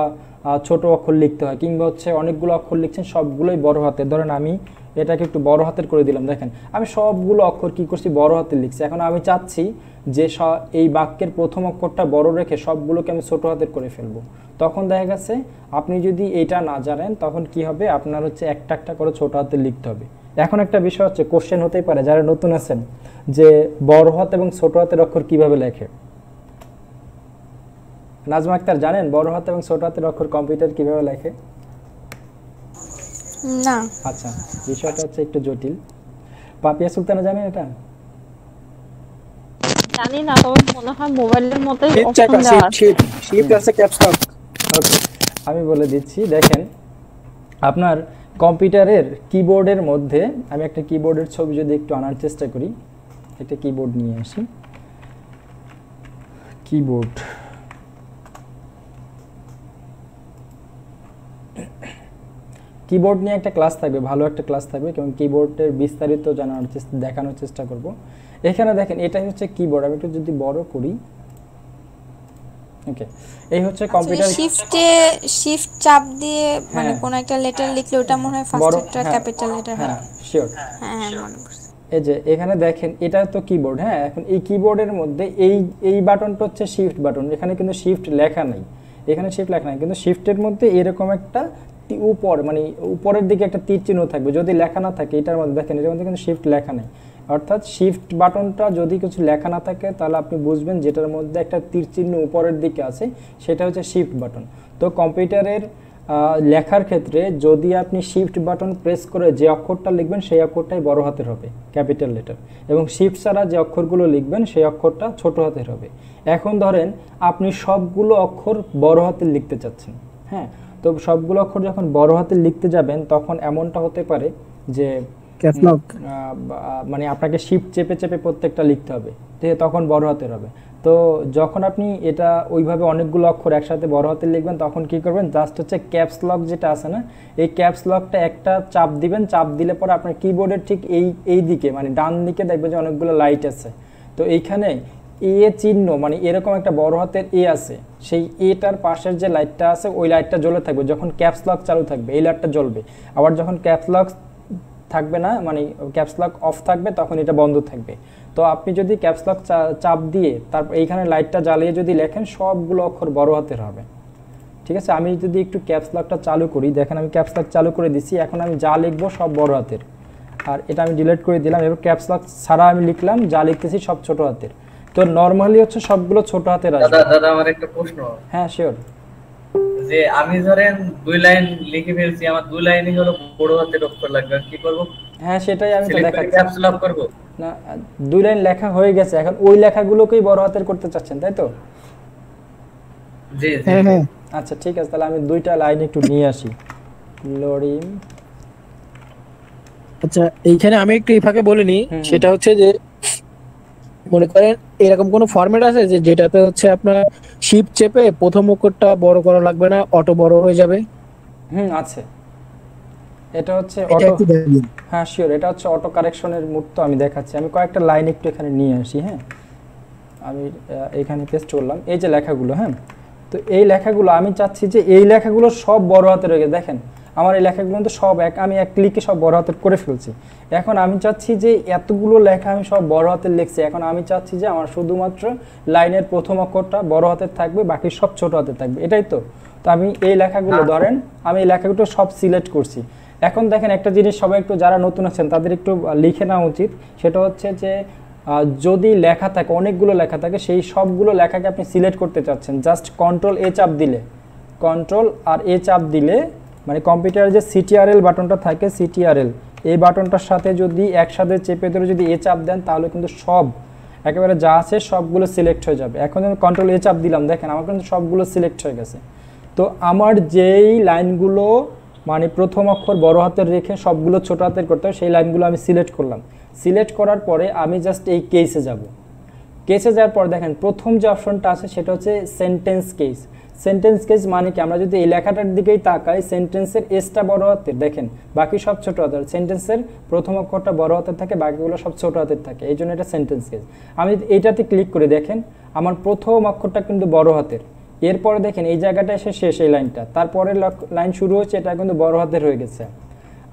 ছোট অক্ষর লিখতে হয়, কিংবা হচ্ছে অনেকগুলো অক্ষর লিখছেন সবগুলোই বড় হাতের। ধরেন আমি এটাকে একটু বড় হাতের করে দিলাম, দেখেন আমি সবগুলো অক্ষর কি করছি বড় হাতের লিখছি। এখন আমি চাচ্ছি যে এই বাক্যের প্রথম অক্ষরটা বড় রেখে সবগুলোকে আমি ছোট হাতের করে ফেলবো। তখন দেখা গেছে আপনি যদি এটা না জানেন তখন কি হবে, আপনার হচ্ছে একটা করে ছোট হাতের লিখতে হবে। এখন একটা বিষয় হচ্ছে, কোশ্চেন হতেই পারে যারা নতুন আছেন যে বড় হাত এবং ছোট হাতের অক্ষর কিভাবে লেখে। নাজমা আক্তার জানেন বড় হাত এবং ছোট হাতের অক্ষর কম্পিউটার কিভাবে লেখে? না। আচ্ছা, বিষয়টা হচ্ছে একটু জটিল। পাপিয়া সুলতানা জানেন এটা? জানি না, তবে মনে হয় মোবাইলের মতোই শিফট অপশন চাকা, দেওয়া শিফট আছে। শিফট শিফট আছে, ক্যাপস লক। ওকে, আমি বলে দিচ্ছি। দেখেন আপনার কম্পিউটারের কিবোর্ডের মধ্যে, আমি একটা কিবোর্ডের ছবি যদি একটু আনার চেষ্টা করি, একটা কিবোর্ড নিয়ে আসি। কিবোর্ড, কিবোর্ড নিয়ে একটা ক্লাস থাকবে, ভালো একটা ক্লাস থাকবে, কারণ কিবোর্ডের বিস্তারিত দেখানোর চেষ্টা করব। এখানে দেখেন এটাই হচ্ছে কিবোর্ড। আমি একটু যদি বড় করি, ওকে, এই হচ্ছে কম্পিউটার। শিফট চাপ দিয়ে মানে হ্যাঁ। কোন একটা লেটার লিখলে ওটা মনে হয় বড়, ফার্স্ট একটা হ্যাঁ, ক্যাপিটাল লেটার হয়। হ্যাঁ শিওর। হ্যাঁ মনে পড়ছে। এই যে এখানে দেখেন এটা তো কিবোর্ড। হ্যাঁ, এখন এই কিবোর্ডের মধ্যে এই বাটনটা হচ্ছে শিফট বাটন। এখানে কিন্তু শিফট লেখা নাই, এখানে শিফট লেখা নাই, কিন্তু শিফটের মধ্যে এরকম একটা উপর মানে উপরের দিকে একটা তীর চিহ্ন থাকবে। যদি লেখা না থাকে এটার মধ্যে, দেখেন এটার মধ্যে কিন্তু শিফট লেখা নেই। অর্থাৎ শিফট বাটনটা যদি কিছু লেখা না থাকে তাহলে আপনি বুঝবেন যেটার মধ্যে একটা তীর চিহ্ন উপরের দিকে আছে সেটা হচ্ছে শিফট বাটন। তো কম্পিউটারের লেখার ক্ষেত্রে যদি আপনি শিফট বাটন প্রেস করে যে অক্ষরটা লিখবেন সেই অক্ষরটাই বড় হাতের হবে, ক্যাপিটাল লেটার, এবং শিফট ছাড়া যে অক্ষরগুলো লিখবেন সেই অক্ষরটা ছোট হাতের হবে। এখন ধরেন আপনি সবগুলো অক্ষর বড় হাতের লিখতে চাচ্ছেন। হ্যাঁ, তো সবগুলো অক্ষর যখন বড় হাতে লিখতে যাবেন তখন এমনটা হতে পারে যে ক্যাপস লক, মানে আপনাকে শিফট চেপে চেপে প্রত্যেকটা লিখতে হবে, ঠিক আছে, তখন বড় হাতের হবে। তো যখন আপনি এটা ওইভাবে অনেকগুলো অক্ষর একসাথে বড় হাতে লিখবেন তখন কি করবেন, জাস্ট হচ্ছে ক্যাপস লক যেটা আছে না, এই ক্যাপস লকটা একটা চাপ দিবেন। চাপ দিলে পরে আপনার কিবোর্ডের ঠিক এই দিকে মানে ডান দিকে দেখবেন যে অনেকগুলো লাইট আছে। তো এইখানে এ চিহ্ন মানে এরকম একটা বড় হাতের এ আছে, সেই এটার পাশের যে লাইটটা আছে ওই লাইটটা জ্বলে থাকবে যখন ক্যাপস লক চালু থাকবে, এই লাইটটা জ্বলবে। আবার যখন ক্যাপস লক থাকবে না মানে ক্যাপস লক অফ থাকবে তখন এটা বন্ধ থাকবে। তো আপনি যদি ক্যাপস লক চাপ দিয়ে তারপর এইখানে লাইটটা জ্বালিয়ে যদি লেখেন সবগুলো অক্ষর বড় হাতের হবে, ঠিক আছে। আমি যদি একটু ক্যাপস লকটা চালু করি, দেখেন আমি ক্যাপস লক চালু করে দিছি, এখন আমি যা লিখবো সব বড় হাতের। আর এটা আমি ডিলিট করে দিলাম, এবার ক্যাপস লক ছাড়া আমি লিখলাম, যা লিখতেছি সব ছোট হাতের। তো নরমালি হচ্ছে সবগুলো ছোট হাতের আসবে। দাদা আমার একটা প্রশ্ন। হ্যাঁ শিওর। যে আমি ধরেন 2 লাইন লিখে ফেলছি, আমার 2 লাইনই হলো বড় হাতের অক্ষর লাগবে, কি করব? হ্যাঁ সেটাই আমি তো দেখাচ্ছি। ক্যাপস লক করব না, 2 লাইন লেখা হয়ে গেছে, এখন ওই লেখাগুলোকেই বড় হাতের করতে চাচ্ছেন তাই তো? জি জি। হ্যাঁ হ্যাঁ আচ্ছা ঠিক আছে, তাহলে আমি 2টা লাইন একটু নিয়ে আসি। লোডিং। আচ্ছা, এইখানে আমি একটু এই ফাঁকে বলে নিই, সেটা হচ্ছে যে মনে করেন এরকম কোন ফরম্যাট আছে যে যেটাতে হচ্ছে আপনার শিফট চেপে প্রথম অক্ষরটা বড় করা লাগবে না, অটো বড় হয়ে যাবে? আছে, এটা হচ্ছে এটা অটো। একটু দেখিয়ে দিন। হ্যাঁ শিওর, এটা হচ্ছে অটো কারেকশনের মুহূর্ত আমি দেখাচ্ছি। আমি কয়েকটা লাইন একটু এখানে নিয়ে আসি। হ্যাঁ, আমি এখানে পেস্ট করলাম এই যে লেখাগুলো। হ্যাঁ, তো এই লেখাগুলো আমি চাচ্ছি যে এই লেখাগুলো সব বড় হাতের হয়ে গেছে। দেখেন আমার এই লেখাগুলো তো সব আমি এক ক্লিকে সব বড় হাতের করে ফেলছি। এখন আমি চাচ্ছি যে এতগুলো লেখা আমি সব বড় হাতের লিখছি, এখন আমি চাচ্ছি যে আমার শুধুমাত্র লাইনের প্রথম অক্ষরটা বড় হাতের থাকবে, বাকি সব ছোট হাতের থাকবে, এটাই তো। তো আমি এই লেখাগুলো ধরেন আমি এই লেখাগুলো সব সিলেক্ট করছি। এখন দেখেন একটা জিনিস সবাই একটু যারা নতুন আছেন তাদের একটু লিখে নেওয়া উচিত, সেটা হচ্ছে যে যদি লেখা থাকে অনেকগুলো লেখা থাকে সেই সবগুলো লেখাকে আপনি সিলেক্ট করতে চাচ্ছেন, জাস্ট কন্ট্রোল এ চাপ দিলে, কন্ট্রোল আর এ চাপ দিলে মানে কম্পিউটারে যে সিটিআরএল বাটনটা থাকে, সিটিআরএল এই বাটনটার সাথে যদি একসাথে চেপে ধরে যদি এ চাপ দেন তাহলে কিন্তু সব একেবারে যা আছে সবগুলো সিলেক্ট হয়ে যাবে। এখন আমি কন্ট্রোল এ চাপ দিলাম, দেখেন আমার কিন্তু সবগুলো সিলেক্ট হয়ে গেছে। তো আমার যেই লাইনগুলো মানে প্রথম অক্ষর বড় হাতের রেখে সবগুলো ছোট হাতের করতে হয় সেই লাইনগুলো আমি সিলেক্ট করলাম। সিলেক্ট করার পরে আমি জাস্ট এই কেসে যাব। কেসে যাওয়ার পর দেখেন প্রথম যে অপশনটা আছে সেটা হচ্ছে সেন্টেন্স কেস। সেন্টেন্স কেস মানে কি, আমরা যদি এই লেখাটার দিকেই তাকাই সেন্টেন্সের এসটা বড় হাতের, দেখেন বাকি সব ছোট হাতের। সেন্টেন্সের প্রথম অক্ষরটা বড় হাতের থাকে, বাকিগুলো সব ছোট হাতের থাকে, এই জন্য এটা সেন্টেন্স কেস। আমি এইটাতে ক্লিক করে দেখেন আমার প্রথম অক্ষরটা কিন্তু বড় হাতের, এরপরে দেখেন এই জায়গাটা এসে শেষ এই লাইনটা, তারপরে লাইন শুরু হচ্ছে এটা কিন্তু বড় হাতের হয়ে গেছে।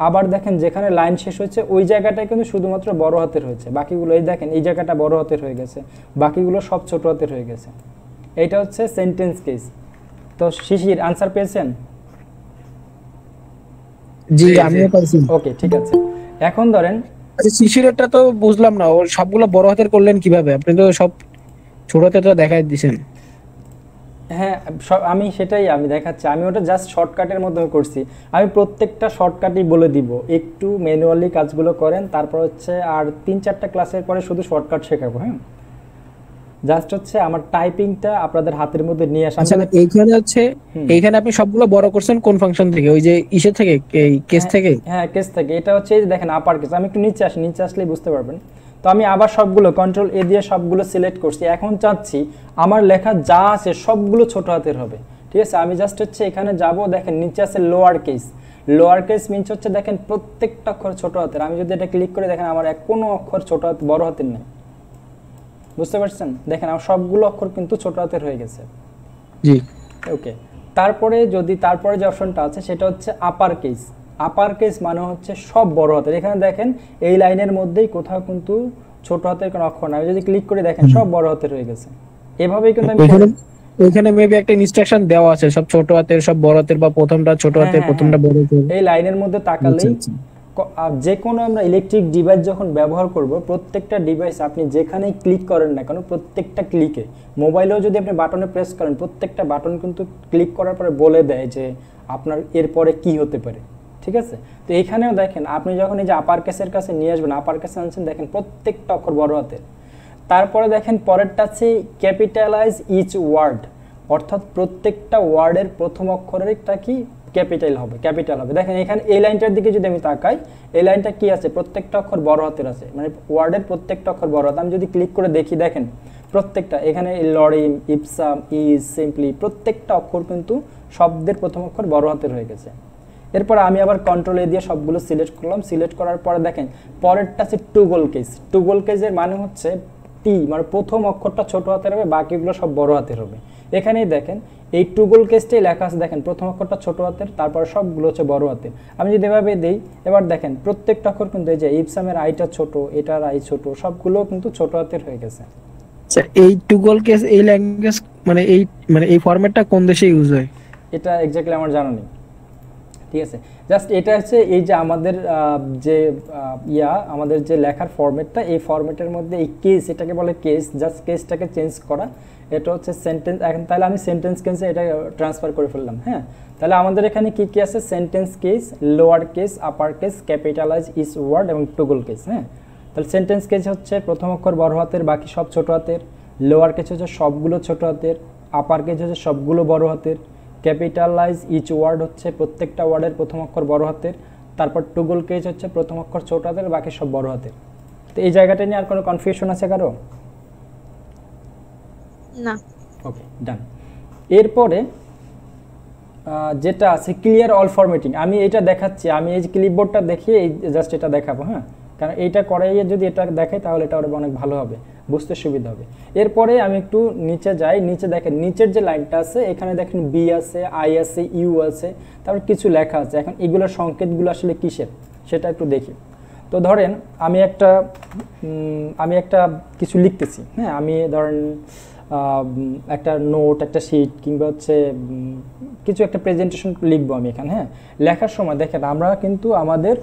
আবার দেখেন যেখানে লাইন শেষ হচ্ছে ওই জায়গাটায় কিন্তু শুধুমাত্র বড় হাতের হয়েছে, বাকিগুলো এই দেখেন এই জায়গাটা বড় হাতের হয়ে গেছে, বাকিগুলো সব ছোট হাতের হয়ে গেছে। এইটা হচ্ছে সেন্টেন্স কেস। তো শিশির আনসার পেয়েছেন? জি আমিও পাইছি। ওকে ঠিক আছে, এখন ধরেন আচ্ছা শিশিরেরটা তো বুঝলাম না, ওর সবগুলো বড় হাতের করলেন কিভাবে? আপনি তো সব ছোট হাতেরটা দেখাই দিয়েছেন। হ্যাঁ আমি সেটাই আমি দেখাচ্ছি, আমি ওটা জাস্ট শর্টকাটের মাধ্যমে করছি। আমি প্রত্যেকটা শর্টকাটই বলে দিব, একটু ম্যানুয়ালি কাজগুলো করেন, তারপর হচ্ছে আর 3-4টা ক্লাসের পরে শুধু শর্টকাট শেখাবো। হ্যাঁ, জাস্ট হচ্ছে আমার টাইপিংটা আপনাদের হাতের মধ্যে নিয়ে আসা। আচ্ছা এইখানে হচ্ছে এইখানে আপনি সবগুলো বড় করছেন কোন ফাংশন থেকে, ওই যে ইসে থেকে, এই কেস থেকে? হ্যাঁ কেস থেকে। এটা হচ্ছে এই যে দেখেন আপার কেস, আমি একটু নিচে আসি, নিচে আসলেই বুঝতে পারবেন। তো আমি আবার সবগুলো কন্ট্রোল এ দিয়ে সবগুলো সিলেক্ট করছি। এখন চাচ্ছি আমার লেখা যা আছে সবগুলো ছোট হাতের হবে, ঠিক আছে। আমি জাস্ট হচ্ছে এখানে যাব, দেখেন নিচে আছে lower case. Lower case means হচ্ছে দেখেন প্রত্যেকটা অক্ষর ছোট হাতের। আমি যদি এটা ক্লিক করে দেখেন আমার কোনো অক্ষর ছোট হাত বড় হাতের নেই, বুঝতে পারছেন? দেখেন আমার সবগুলো অক্ষর কিন্তু ছোট হাতের হয়ে গেছে। জি ওকে। তারপরে যে অপশনটা আছে সেটা হচ্ছে আপার কেস। আপার কেস মানে হচ্ছে সব বড় হাতের। এখানে দেখেন এই লাইনের মধ্যেই কোথাও কিন্তু ছোট হাতের কোনো অক্ষর নাই। যদি ক্লিক করে দেখেন সব বড় হাতের হয়ে গেছে। এভাবেই কিন্তু আমি ওইখানে মেবি একটা ইনস্ট্রাকশন দেওয়া আছে, সব ছোট হাতের সব বড় হাতের, বা প্রথমটা ছোট হাতের প্রথমটা বড় হাতের। এই লাইনের মধ্যে তাকালেই যে কোনো আমরা ইলেকট্রিক ডিভাইস যখন ব্যবহার করব, প্রত্যেকটা ডিভাইস আপনি যেখানেই ক্লিক করেন না কেন, প্রত্যেকটা ক্লিকে, মোবাইলেও যদি আপনি বাটনে প্রেস করেন, প্রত্যেকটা বাটন কিন্তু ক্লিক করার পরে বলে দেয় যে আপনার এরপরে কি হতে পারে, ঠিক আছে। তো এখানেও দেখেন আপনি যখন এই যে আপার কেসের কাছে নিয়ে আসবেন, আপার কেসে আনছেন, দেখেন প্রত্যেকটা অক্ষর বড় হাতের। তারপরে দেখেন পরেরটা আছে ক্যাপিটালাইজ ইচ ওয়ার্ড, অর্থাৎ প্রত্যেকটা ওয়ার্ডের প্রথম অক্ষরের একটা কি ক্যাপিটাল হবে। দেখেন এখানে এই লাইনটার দিকে যদি আমি তাকাই, এই লাইনটা কি আছে, প্রত্যেকটা অক্ষর বড় হাতের আছে, মানে ওয়ার্ডের প্রত্যেকটা অক্ষর বড় হাত। আমি যদি ক্লিক করে দেখি, দেখেন প্রত্যেকটা এখানে লরিম, ইপসাম, ইজ, সিম্পলি, প্রত্যেকটা অক্ষর কিন্তু শব্দের প্রথম অক্ষর বড় হাতের হয়ে গেছে। এরপর আমি আবার কন্ট্রোল এ দিয়ে সবগুলো সিলেক্ট করলাম। সিলেক্ট করার পরে দেখেন পরেরটা আছে টুগল কেস। টুগল কেসের মানে হচ্ছে টি, মানে প্রথম অক্ষরটা ছোট হাতের হবে, বাকিগুলো সব বড় হাতের হবে। এখানেই দেখেন এই টুগল কেসটাই লেখা আছে, দেখেন প্রথম অক্ষরটা ছোট হাতের, তারপর সবগুলো হচ্ছে বড় হাতের। আমি যদি এভাবে দেই, এবার দেখেন প্রত্যেকটা অক্ষর কিন্তু এই যে ইপসামের আইটা ছোট, এটার আই ছোট, সবগুলো কিন্তু ছোট হাতের হয়ে গেছে। আচ্ছা এই টুগল কেস এই ল্যাঙ্গুয়েজ মানে এই ফরম্যাটটা কোন দেশে ইউজ হয়? এটা এক্স্যাক্টলি আমার জানা নেই, ঠিক আছে। জাস্ট এটা হচ্ছে এই যে আমাদের আমাদের যে লেখার ফরম্যাটটা, এই ফরম্যাটের মধ্যে এই কেস, এটাকে বলে কেস, জাস্ট কেসটাকে চেঞ্জ করা। এটা হচ্ছে সেন্টেন্স। এখন তাহলে আমি সেন্টেন্স কেসে এটা ট্রান্সফার করে ফেললাম। হ্যাঁ, তাহলে আমাদের এখানে কি কি আছে, sentence case, lower case, upper case, capitalize each word এবং টুগল কেস। হ্যাঁ, তাহলে সেন্টেন্স কেস হচ্ছে প্রথম অক্ষর বড় হাতের, বাকি সব ছোট হাতের। লোয়ার কেস হচ্ছে সবগুলো ছোট হাতের। আপার কেস হচ্ছে সবগুলো বড় হাতের। ক্যাপিটালাইজ ইচ ওয়ার্ড হচ্ছে প্রত্যেকটা ওয়ার্ডের প্রথম অক্ষর বড় হাতের। তারপর টুগল কেস হচ্ছে প্রথম অক্ষর ছোট হাতের, বাকি সব বড় হাতের। তো এই জায়গাটা নিয়ে আর কোনো কনফিউশন আছে কারো? না। ওকে, ডান। এরপরে যেটা আছে ক্লিয়ার অল ফরম্যাটিং, আমি এটা দেখাচ্ছি, আমি এই যে ক্লিপবোর্ডটা দেখিয়ে এই জাস্ট এটা দেখাবো। হ্যাঁ, কারণ এইটা করাইয়ে যদি এটা দেখাই তাহলে এটা আরো অনেক ভালো হবে, বুঝতে সুবিধা হবে। এরপরে আমি একটু নিচে যাই। নিচে দেখেন নিচের যে লাইনটা আছে, এখানে দেখেন বি আছে, আই আছে, ইউ আছে, তারপর কিছু লেখা আছে। এখন এগুলোর সংকেতগুলো আসলে কিসের সেটা একটু দেখি। তো ধরেন আমি একটা কিছু লিখতেছি। হ্যাঁ, আমি ধরেন একটা নোট, একটা শিট, কিংবা হচ্ছে কিছু একটা প্রেজেন্টেশন লিখবো আমি এখানে। হ্যাঁ, লেখার সময় দেখেন আমরা কিন্তু আমাদের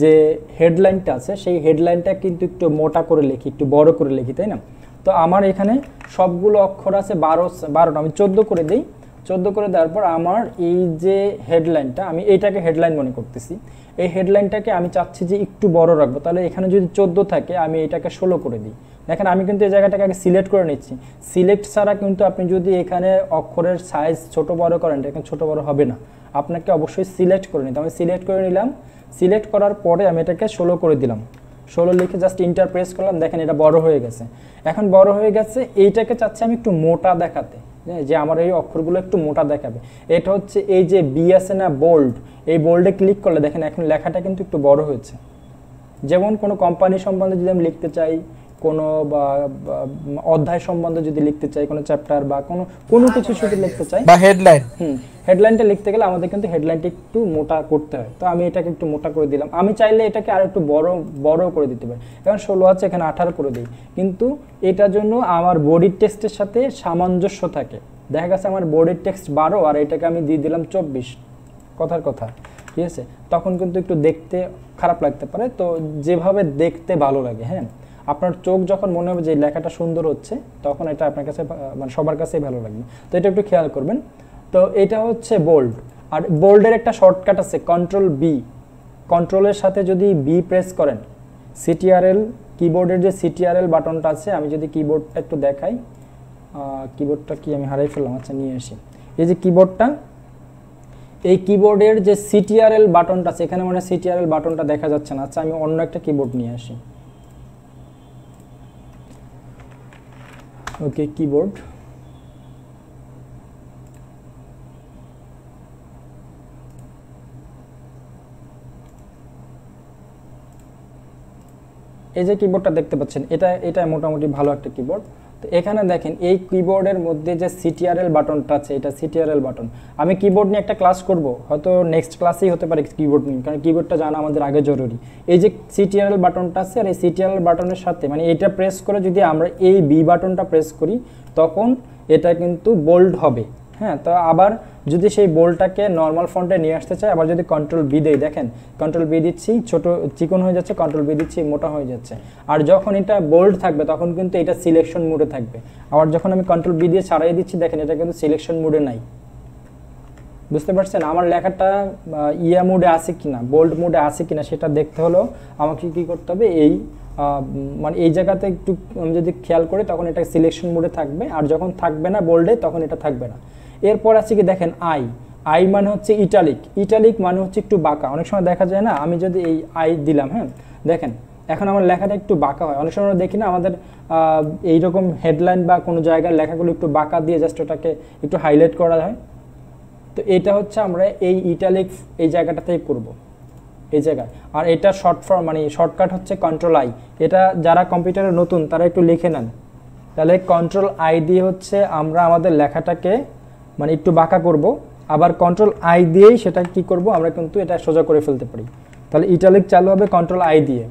যে হেডলাইনটা আছে সেই হেডলাইনটা কিন্তু একটু মোটা করে লিখি, একটু বড় করে লিখি, তাই না? তো আমার এখানে সবগুলো অক্ষর আছে 12টা, আমি 14 করে দিই। 14 করে দেওয়ার পর আমার এই যে হেডলাইনটা, আমি এইটাকে হেডলাইন মনে করতেছি। এই হেডলাইনটাকে আমি চাচ্ছি যে একটু বড় রাখবো, তাহলে এখানে যদি 14 থাকে আমি এটাকে 16 করে দিই। দেখেন আমি কিন্তু এই জায়গাটাকে আগে সিলেক্ট করে নিচ্ছি। সিলেক্ট ছাড়া কিন্তু আপনি যদি এখানে অক্ষরের সাইজ ছোট বড় করেন, এখানে ছোট বড় হবে না, আপনাকে অবশ্যই সিলেক্ট করে নিতে। আমি সিলেক্ট করে নিলাম। সিলেক্ট করার পরে আমি এটাকে 16 করে দিলাম। 16 লিখে জাস্ট ইন্টার প্রেস করলাম, দেখেন এটা বড় হয়ে গেছে। এখন বড় হয়ে গেছে, এইটাকে চাচ্ছি আমি একটু মোটা দেখাতে, যে আমার এই অক্ষরগুলো একটু মোটা দেখাবে। এটা হচ্ছে এই যে বি আছে না, বোল্ড, এই বোল্ডে ক্লিক করলে দেখেন এখন লেখাটা কিন্তু একটু বড় হয়েছে। যেমন কোনো কোম্পানি সম্বন্ধে যদি আমি লিখতে চাই, কোনো অধ্যায় সম্বন্ধে যদি লিখতে চাই, কোনো চ্যাপ্টার বা কোনো কিছু যদি লিখতে চাই, বা হেডলাইন, হেডলাইনটা লিখতে গেলে আমাদের কিন্তু হেডলাইনটা একটু মোটা করতে হয়। তো আমি এটাকে একটু মোটা করে দিলাম। আমি চাইলে এটাকে আর একটু বড় করে দিতে পারি। এখন 16 আছে, এখানে 18 করে দিই, কিন্তু এটার জন্য আমার বডির টেক্সটের সাথে সামঞ্জস্য থাকে। দেখা গেছে আমার বডির টেক্সট 12 আর এটাকে আমি দিয়ে দিলাম 24, কথার কথা, ঠিক আছে? তখন কিন্তু একটু দেখতে খারাপ লাগতে পারে। তো যেভাবে দেখতে ভালো লাগে, হ্যাঁ, আপনার চোখ যখন মনে হবে যে লেখাটা সুন্দর হচ্ছে, তখন এটা আপনার কাছে মানে সবার কাছেই ভালো লাগবে। তো এটা একটু খেয়াল করবেন। তো এটা হচ্ছে বোল্ড। আর বোল্ডের একটা শর্টকাট আছে, কন্ট্রোল বি। কন্ট্রোলের সাথে যদি বি প্রেস করেন, সিটিআরএল, কিবোর্ডের যে সিটিআরএল বাটনটা আছে, আমি যদি কিবোর্ডটা একটু দেখাই, কিবোর্ডটা কি আমি হারিয়ে ফেললাম, আচ্ছা নিয়ে আসি। এই যে কিবোর্ডটা, এই কিবোর্ডের যে সিটিআরএল বাটনটা আছে, এখানে মানে সিটিআরএল বাটনটা দেখা যাচ্ছে না। আচ্ছা আমি অন্য একটা কিবোর্ড নিয়ে আসি। ওকে, কিবোর্ড, এই যে কিবোর্ডটা দেখতে পাচ্ছেন, এটা মোটামুটি ভালো একটা কিবোর্ড। তো এখানে দেখেন এই কিবোর্ডের মধ্যে যে সিটিআরএল বাটনটা আছে, এটা সিটিআরএল বাটন। আমি কিবোর্ড নিয়ে একটা ক্লাস করব, হয়তো নেক্সট ক্লাসেই হতে পারে কিবোর্ড নিয়ে, কারণ কিবোর্ডটা জানা আমাদের আগে জরুরি। এই যে সিটিআরএল বাটনটা আছে, আর এই সিটিআরএল বাটনের সাথে মানে এটা প্রেস করে যদি আমরা এই বি বাটনটা প্রেস করি, তখন এটা কিন্তু বোল্ড হবে। হ্যাঁ, তো আবার যদি সেই বোল্ডটাকে নর্মাল ফন্টে নিয়ে আসতে চাই, আবার যদি কন্ট্রোল বি দেই, দেখেন কন্ট্রোল বি দিচ্ছি, ছোট চিকন হয়ে যাচ্ছে, কন্ট্রোল বি দিচ্ছি, মোটা হয়ে যাচ্ছে। আর যখন এটা বোল্ড থাকবে তখন কিন্তু এটা সিলেকশন মোডে থাকবে। আবার যখন আমি কন্ট্রোল বি দিয়ে ছাড়াই দিচ্ছি, দেখেন এটা কিন্তু সিলেকশন মোডে নাই। বুঝতে পারছেন আমার লেখাটা ইয়া মোডে আছে কিনা, বোল্ড মোডে আছে কিনা সেটা দেখতে হলো আমাকে কি করতে হবে, এই মানে এই জায়গাতে একটু আমি যদি খেয়াল করি তখন এটা সিলেকশন মোডে থাকবে, আর যখন থাকবে না বোল্ডে তখন এটা থাকবে না। এরপর আছে কি দেখেন আই মানে হচ্ছে ইটালিক মানে হচ্ছে একটু বাঁকা। অনেক সময় দেখা যায় না, আমি যদি এই আই দিলাম, হ্যাঁ দেখেন এখন আমার লেখাটা একটু বাঁকা হয়। অনেক সময় আমরা দেখি না আমাদের এইরকম হেডলাইন বা কোনো জায়গার লেখাগুলো একটু বাঁকা দিয়ে জাস্ট ওটাকে একটু হাইলাইট করা হয়। তো এটা হচ্ছে আমরা এই ইটালিক এই জায়গাটাতেই করব, এই জায়গায়। আর এটা শর্ট ফর্ম মানে শর্টকাট হচ্ছে কন্ট্রোল আই। এটা যারা কম্পিউটারে নতুন তারা একটু লিখে নেন, তাহলে কন্ট্রোল আই দিয়ে হচ্ছে আমরা আমাদের লেখাটাকে মানে একটু বাঁকা করব, আবার কন্ট্রোল আই দিয়েই সেটা কি করব আমরা কিন্তু এটা সোজা করে ফেলতে পারি। তাহলে ইটালিক চালু হবে কন্ট্রোল আই দিয়ে,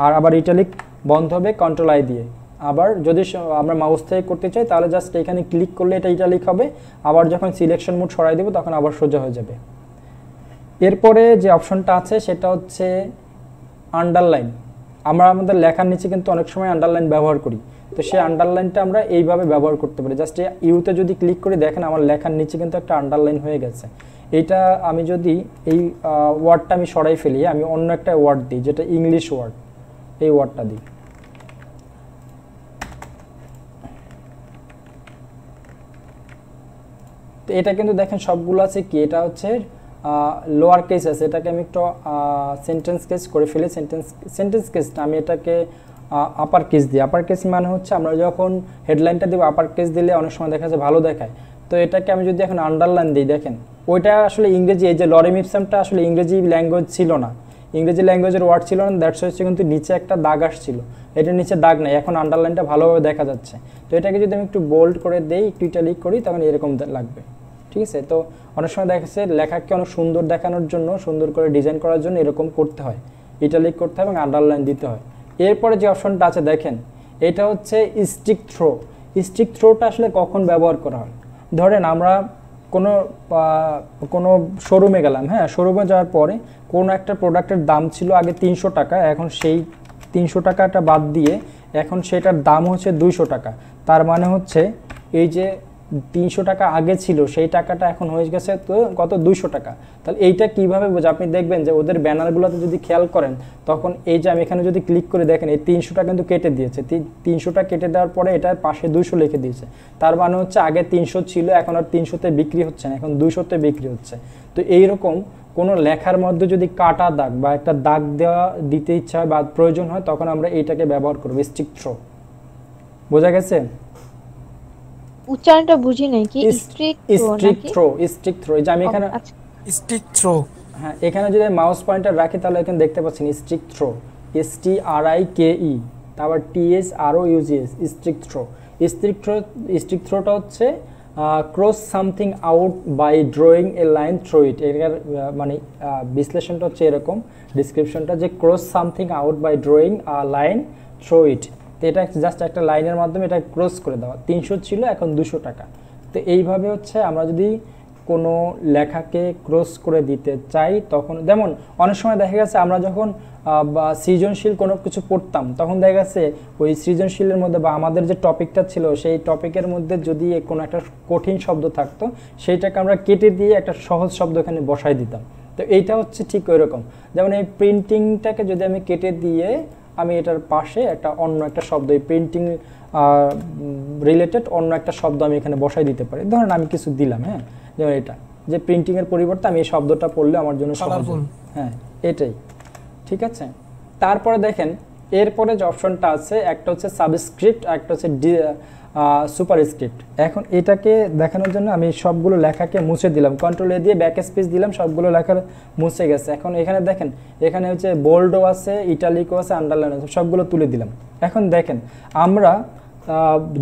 আর আবার ইটালিক বন্ধ হবে কন্ট্রোল আই দিয়ে। আবার যদি আমরা মাউস থেকে করতে চাই তাহলে জাস্ট এখানে ক্লিক করলে এটা ইটালিক হবে, আবার যখন সিলেকশন মোড সরাই দেব তখন আবার সোজা হয়ে যাবে। এরপরে যে অপশনটা আছে সেটা হচ্ছে আন্ডারলাইন। আমরা আমাদের লেখার নিচে কিন্তু অনেক সময় আন্ডারলাইন ব্যবহার করি, তো সেই আন্ডারলাইনটা আমরা এইভাবে ব্যবহার করতে পারি। জাস্ট ইউতে যদি ক্লিক করি দেখেন আমার লেখার নিচে কিন্তু একটা আন্ডারলাইন হয়ে গেছে। এইটা আমি যদি এই ওয়ার্ডটা আমি সরাই ফেলি, আমি অন্য একটা ওয়ার্ড দিই যেটা ইংলিশ ওয়ার্ড, এই ওয়ার্ডটা দিই, তো এটা কিন্তু দেখেন সবগুলো আছে কি, এটা হচ্ছে লোয়ার কেস আছে। এটাকে আমি একটু সেন্টেন্স কেস করে ফেলি, সেন্টেন্স কেসটা আমি এটাকে আপার কেস দিই। আপার কেস মানে হচ্ছে আমরা যখন হেডলাইনটা দেবো আপার কেস দিলে অনেক সময় দেখা যায় ভালো দেখায়। তো এটাকে আমি যদি এখন আন্ডারলাইন দিই, দেখেন ওইটা আসলে ইংরেজি, এই যে লরেম ইপসামটা আসলে ইংরেজি ল্যাঙ্গুয়েজ ছিল না, ইংরেজি ল্যাঙ্গুয়েজের ওয়ার্ড ছিল না, দ্যাটস হচ্ছে কিন্তু নিচে একটা দাগ আসছিল, এটার নিচে দাগ নেই, এখন আন্ডারলাইনটা ভালোভাবে দেখা যাচ্ছে। তো এটাকে যদি আমি একটু বোল্ড করে দেই, একটু ইটালিক করি, তখন এরকম লাগবে। ঠিক আছে, তো অনেক সময় দেখা যাচ্ছে লেখাকে অনেক সুন্দর দেখানোর জন্য, সুন্দর করে ডিজাইন করার জন্য এরকম করতে হয়, ইটালিক করতে হয় এবং আন্ডারলাইন দিতে হয়। এরপরে যে অপশনটা আছে দেখেন, এটা হচ্ছে স্টিক থ্রো। স্টিক থ্রোটা আসলে কখন ব্যবহার করা হয়, ধরেন আমরা কোনো শোরুমে গেলাম, হ্যাঁ শোরুমে যাওয়ার পরে কোনো একটা প্রোডাক্টের দাম ছিল আগে 300 টাকা, এখন সেই 300 টাকাটা বাদ দিয়ে এখন সেটার দাম হচ্ছে 200 টাকা। তার মানে হচ্ছে এই যে 300 টাকা আগে ছিল সেই টাকাটা এখন হয়ে গেছে তো কত, 200 টাকা। তাহলে এইটা কিভাবে বোঝা, আপনি দেখবেন যে ওদের ব্যানারগুলোতে যদি খেয়াল করেন তখন এই যে আমি এখানে যদি ক্লিক করে দেখেন এই 300টা কিন্তু কেটে দিয়েছে, 300টা কেটে দেওয়ার পরে এটার পাশে 200 লিখে দিয়েছে। তার মানে হচ্ছে আগে 300 ছিল, এখন আর 300তে বিক্রি হচ্ছে না, এখন 200তে বিক্রি হচ্ছে। তো এইরকম কোনো লেখার মধ্যে যদি কাটা দাগ বা একটা দাগ দিতে ইচ্ছা হয় বা প্রয়োজন হয় তখন আমরা এইটাকে ব্যবহার করব, স্টিক থ্রো। বোঝা গেছে? উচ্চারণটা বুঝি নাই, কি স্ট্রিক থ্রো। এই যে আমি এখানে স্টিক থ্রো, হ্যাঁ এখানে যদি মাউস পয়েন্টার রাখি তাহলে এখানে দেখতে পাচ্ছেন স্ট্রিক থ্রো, STRIKE, তারপর THROUGS, স্ট্রিক থ্রো। স্ট্রিক থ্রোটা হচ্ছে cross something out by drawing a line through it. এটার মানে বিশ্লেষণটা হচ্ছে এরকম, ডিসক্রিপশনটা যে cross something out by drawing a line through it. তো এটা জাস্ট একটা লাইনের মাধ্যমে এটা ক্রস করে দেওয়া, 300 ছিল এখন 200 টাকা। তো এইভাবে হচ্ছে আমরা যদি কোনো লেখাকে ক্রস করে দিতে চাই তখন, যেমন অনেক সময় দেখা গেছে আমরা যখন সৃজনশীল কোনো কিছু পড়তাম তখন দেখা গেছে ওই সৃজনশীলের মধ্যে বা আমাদের যে টপিকটা ছিল সেই টপিকের মধ্যে যদি কোনো একটা কঠিন শব্দ থাকতো সেইটাকে আমরা কেটে দিয়ে একটা সহজ শব্দ এখানে বসাই দিতাম। তো এইটা হচ্ছে ঠিক ওই রকম, যেমন এই প্রিন্টিংটাকে যদি আমি কেটে দিয়ে আমি এটার পাশে একটা অন্য একটা শব্দ, এই প্রিন্টিং রিলেটেড অন্য একটা শব্দ আমি এখানে বসাই দিতে পারি। ধরেন আমি কিছু দিলাম, হ্যাঁ, যেমন এটা যে প্রিন্টিংয়ের পরিবর্তে আমি এই শব্দটা পড়লে আমার জন্য সহজ হবে। হ্যাঁ, এটাই ঠিক আছে। তারপরে দেখেন এরপরে যে অপশনটা আছে একটা হচ্ছে সাবস্ক্রিপ্ট আর একটা হচ্ছে সুপারস্ক্রিপ্ট। এখন এটাকে দেখানোর জন্য আমি সবগুলো লেখাকে মুছে দিলাম, কন্ট্রোল এ দিয়ে ব্যাক স্পেস দিলাম, সবগুলো লেখা মুছে গেছে। এখন এখানে দেখেন এখানে হচ্ছে বোল্ডও আছে, ইটালিকও আছে, আন্ডারলাইন আছে, সবগুলো তুলে দিলাম। এখন দেখেন আমরা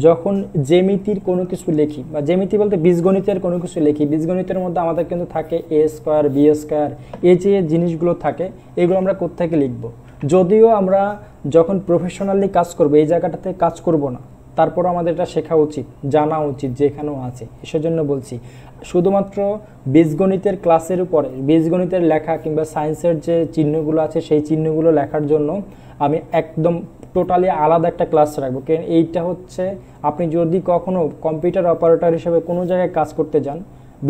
যখন জ্যামিতির কোনো কিছু লিখি বা জ্যামিতি বলতে বীজগণিতের কোনো কিছু লিখি, বীজগণিতের মধ্যে আমাদের কিন্তু থাকে এ স্কোয়ার বি স্কোয়ার, এই যে জিনিসগুলো থাকে এগুলো আমরা কোত্থেকে লিখব। যদিও আমরা যখন প্রফেশনালি কাজ করব এই জায়গাটাতে কাজ করব না, তারপর আমাদের এটা শেখা উচিত, জানা উচিত যেখানেও আছে। সেজন্য বলছি শুধুমাত্র বীজগণিতের ক্লাসের উপরে বীজগণিতের লেখা কিংবা সায়েন্সের যে চিহ্নগুলো আছে সেই চিহ্নগুলো লেখার জন্য আমি একদম টোটালি আলাদা একটা ক্লাস রাখবো। কারণ এইটা হচ্ছে আপনি যদি কখনো কম্পিউটার অপারেটর হিসেবে কোনো জায়গায় কাজ করতে যান,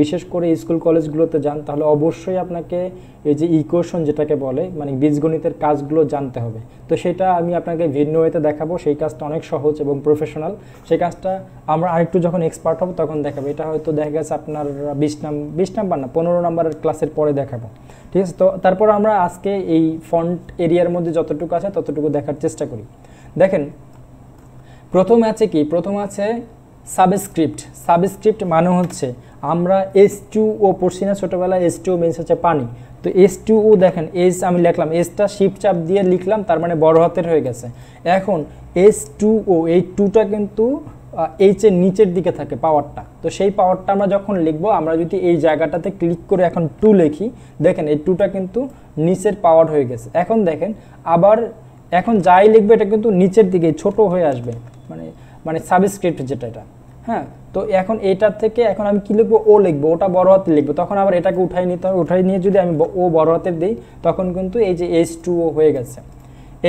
বিশেষ করে স্কুল কলেজগুলোতে যান, তাহলে অবশ্যই আপনাকে এই যে ইকুয়েশন যেটাকে বলে মানে বীজগণিতের কাজগুলো জানতে হবে। তো সেটা আমি আপনাকে ভিন্ন ওয়েতে দেখাবো, সেই কাজটা অনেক সহজ এবং প্রফেশনাল। সেই কাজটা আমরা আরেকটু যখন এক্সপার্ট হব তখন দেখাবো। এটা হয়তো দেখা গেছে আপনার 20 নাম্বার না 15 নাম্বারের ক্লাসের পরে দেখাবো, ঠিক আছে। তো তারপর আমরা আজকে এই ফন্ট এরিয়ার মধ্যে যতটুকু আছে ততটুকু দেখার চেষ্টা করি। দেখেন প্রথমে আছে কি, প্রথম আছে সাবস্ক্রিপ্ট। সাবস্ক্রিপ্ট মানে হচ্ছে আমরা H2O পড়ছি না ছোটোবেলায়, H2O মিনস হচ্ছে পানি। তো H2O দেখেন এস আমি লিখলাম, এসটা শিফট চাপ দিয়ে লিখলাম, তার মানে বড় হাতের হয়ে গেছে। এখন H2O এই টুটা কিন্তু এইচ এর নিচের দিকে থাকে পাওয়ারটা। তো সেই পাওয়ারটা আমরা যখন লিখবো, আমরা যদি এই জায়গাটাতে ক্লিক করে এখন 2 লিখি, দেখেন এই 2টা কিন্তু নিচের পাওয়ার হয়ে গেছে। এখন দেখেন আবার এখন যাই লিখবে এটা কিন্তু নিচের দিকে ছোট হয়ে আসবে, মানে সাবস্ক্রিপ্ট যেটা এটা। হ্যাঁ, তো এখন এইটার থেকে এখন আমি কি লিখবো, ও লিখবো, ওটা বড় হাতে লিখবো। তখন আবার এটাকে উঠাই নিতে হবে, উঠাই নিয়ে যদি আমি ও বড় হাতের দিই তখন কিন্তু এই যে H2O হয়ে গেছে।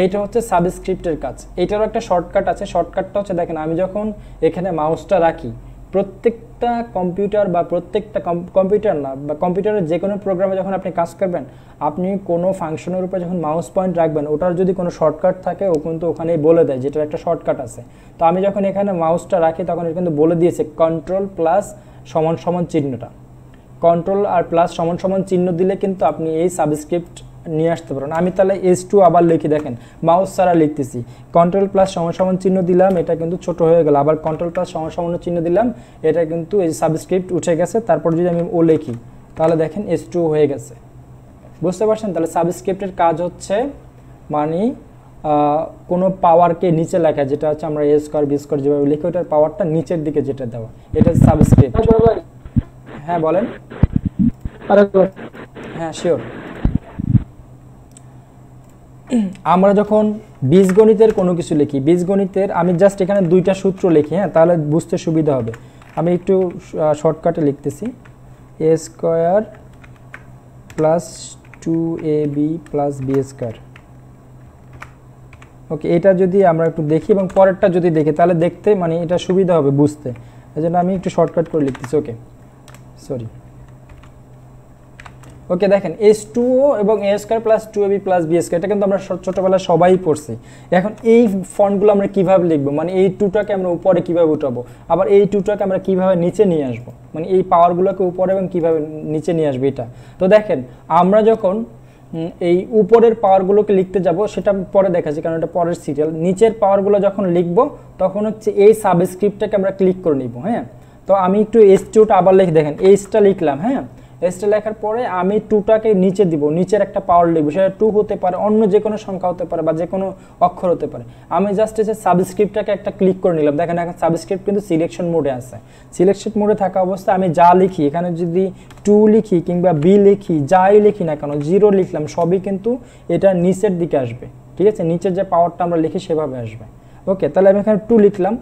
এইটা হচ্ছে সাবস্ক্রিপ্টের কাজ। এইটারও একটা শর্টকাট আছে। শর্টকাটটা হচ্ছে দেখেন আমি যখন এখানে মাউসটা রাখি, প্রত্যেকটা কম্পিউটার বা প্রত্যেকটা কম্পিউটার না বা কম্পিউটারের যে কোনো প্রোগ্রামে যখন আপনি কাজ করবেন, আপনি কোনো ফাংশনের উপর যখন মাউস পয়েন্ট রাখবেন, ওটার যদি কোনো শর্টকাট থাকে ও কিন্তু ওখানেই বলে দেয় যেটার একটা শর্টকাট আছে। তো আমি যখন এখানে মাউসটা রাখি তখন এটা কিন্তু বলে দিয়েছে কন্ট্রোল প্লাস সমান সমান চিহ্নটা। কন্ট্রোল আর প্লাস সমান সমান চিহ্ন দিলে কিন্তু আপনি এই সাবস্ক্রিপ্ট নিয়ে আসতে পারেন। আমি তাহলে H2 আবার লিখি, দেখেন মাউস ছাড়া লিখতেছি, কন্ট্রোল প্লাস সমান সমান চিহ্ন দিলাম, এটা কিন্তু ছোট হয়ে গেল। আবার কন্ট্রোল প্লাস সমান সমান চিহ্ন দিলাম, এটা কিন্তু এই সাবস্ক্রিপ্ট উঠে গেছে। তারপর যদি আমি ও লিখি তাহলে দেখেন H2 হয়ে গেছে। বুঝতে পারছেন? তাহলে সাবস্ক্রিপ্টের কাজ হচ্ছে মানে কোনো পাওয়ারকে নিচে লেখা, যেটা হচ্ছে আমরা এ স্কোয়ার বি স্কোয়ার যেভাবে লিখি ওটার পাওয়ারটা নিচের দিকে যেটা দেওয়া, এটা সাবস্ক্রিপ্ট। হ্যাঁ বলেন। হ্যাঁ শিওর। আমরা যখন বীজগণিতের কোনো কিছু লিখি, বীজগণিতের আমি জাস্ট এখানে 2টা সূত্র লিখি, হ্যাঁ, তাহলে বুঝতে সুবিধা হবে। আমি একটু শর্টকাটে লিখতেছি, এ স্কোয়ার প্লাস 2ab প্লাস বি স্কোয়ার। ওকে, এটা যদি আমরা একটু দেখি এবং পরেরটা যদি দেখি তাহলে দেখতে মানে এটা সুবিধা হবে বুঝতে, এই জন্য আমি একটু শর্টকাট করে লিখতেছি। ওকে সরি। ওকে দেখেন H2O এবং a square plus 2ab plus b square, এটা কিন্তু আমরা ছোটবেলায় সবাই পড়ছি। এখন এই ফন্টগুলো আমরা কিভাবে লিখবো, মানে এই 2টাকে আমরা উপরে কিভাবে উঠাবো, আবার এই 2টাকে আমরা কিভাবে নিচে নিয়ে আসবো, মানে এই পাওয়ারগুলোকে উপরে এবং কিভাবে নিচে নিয়ে আসবে এটা। তো দেখেন আমরা যখন এই উপরের পাওয়ারগুলোকে লিখতে যাব সেটা পরে দেখাচ্ছি, কারণ এটা পরের সিরিয়াল। নিচের পাওয়ারগুলো যখন লিখবো তখন হচ্ছে এই সাবস্ক্রিপ্টটাকে আমরা ক্লিক করে নিব। হ্যাঁ, তো আমি একটু H2টা আবার লিখে দেখেন, H টা লিখলাম, হ্যাঁ, এসটা লেখার পরে আমি 2টাকে নিচে দিব, নিচের একটা পাওয়ার লিখব, সেটা 2 হতে পারে, অন্য যে কোনো সংখ্যা হতে পারে বা যে কোনো অক্ষর হতে পারে। আমি জাস্ট এসে সাবস্ক্রিপ্টটাকে একটা ক্লিক করে নিলাম। দেখেন এখন সাবস্ক্রিপ্ট কিন্তু সিলেকশন মোডে আছে। সিলেকশন মোডে থাকা অবস্থায় আমি যা লিখি, এখানে যদি 2 লিখি কিংবা বি লিখি, যাই লিখি না কেন, 0 লিখলাম, সবই কিন্তু এটা নিচের দিকে আসবে। ঠিক আছে, নিচের যে পাওয়ারটা আমরা লিখি সেভাবে আসবে। ওকে, তাহলে আমি এখানে 2 লিখলাম।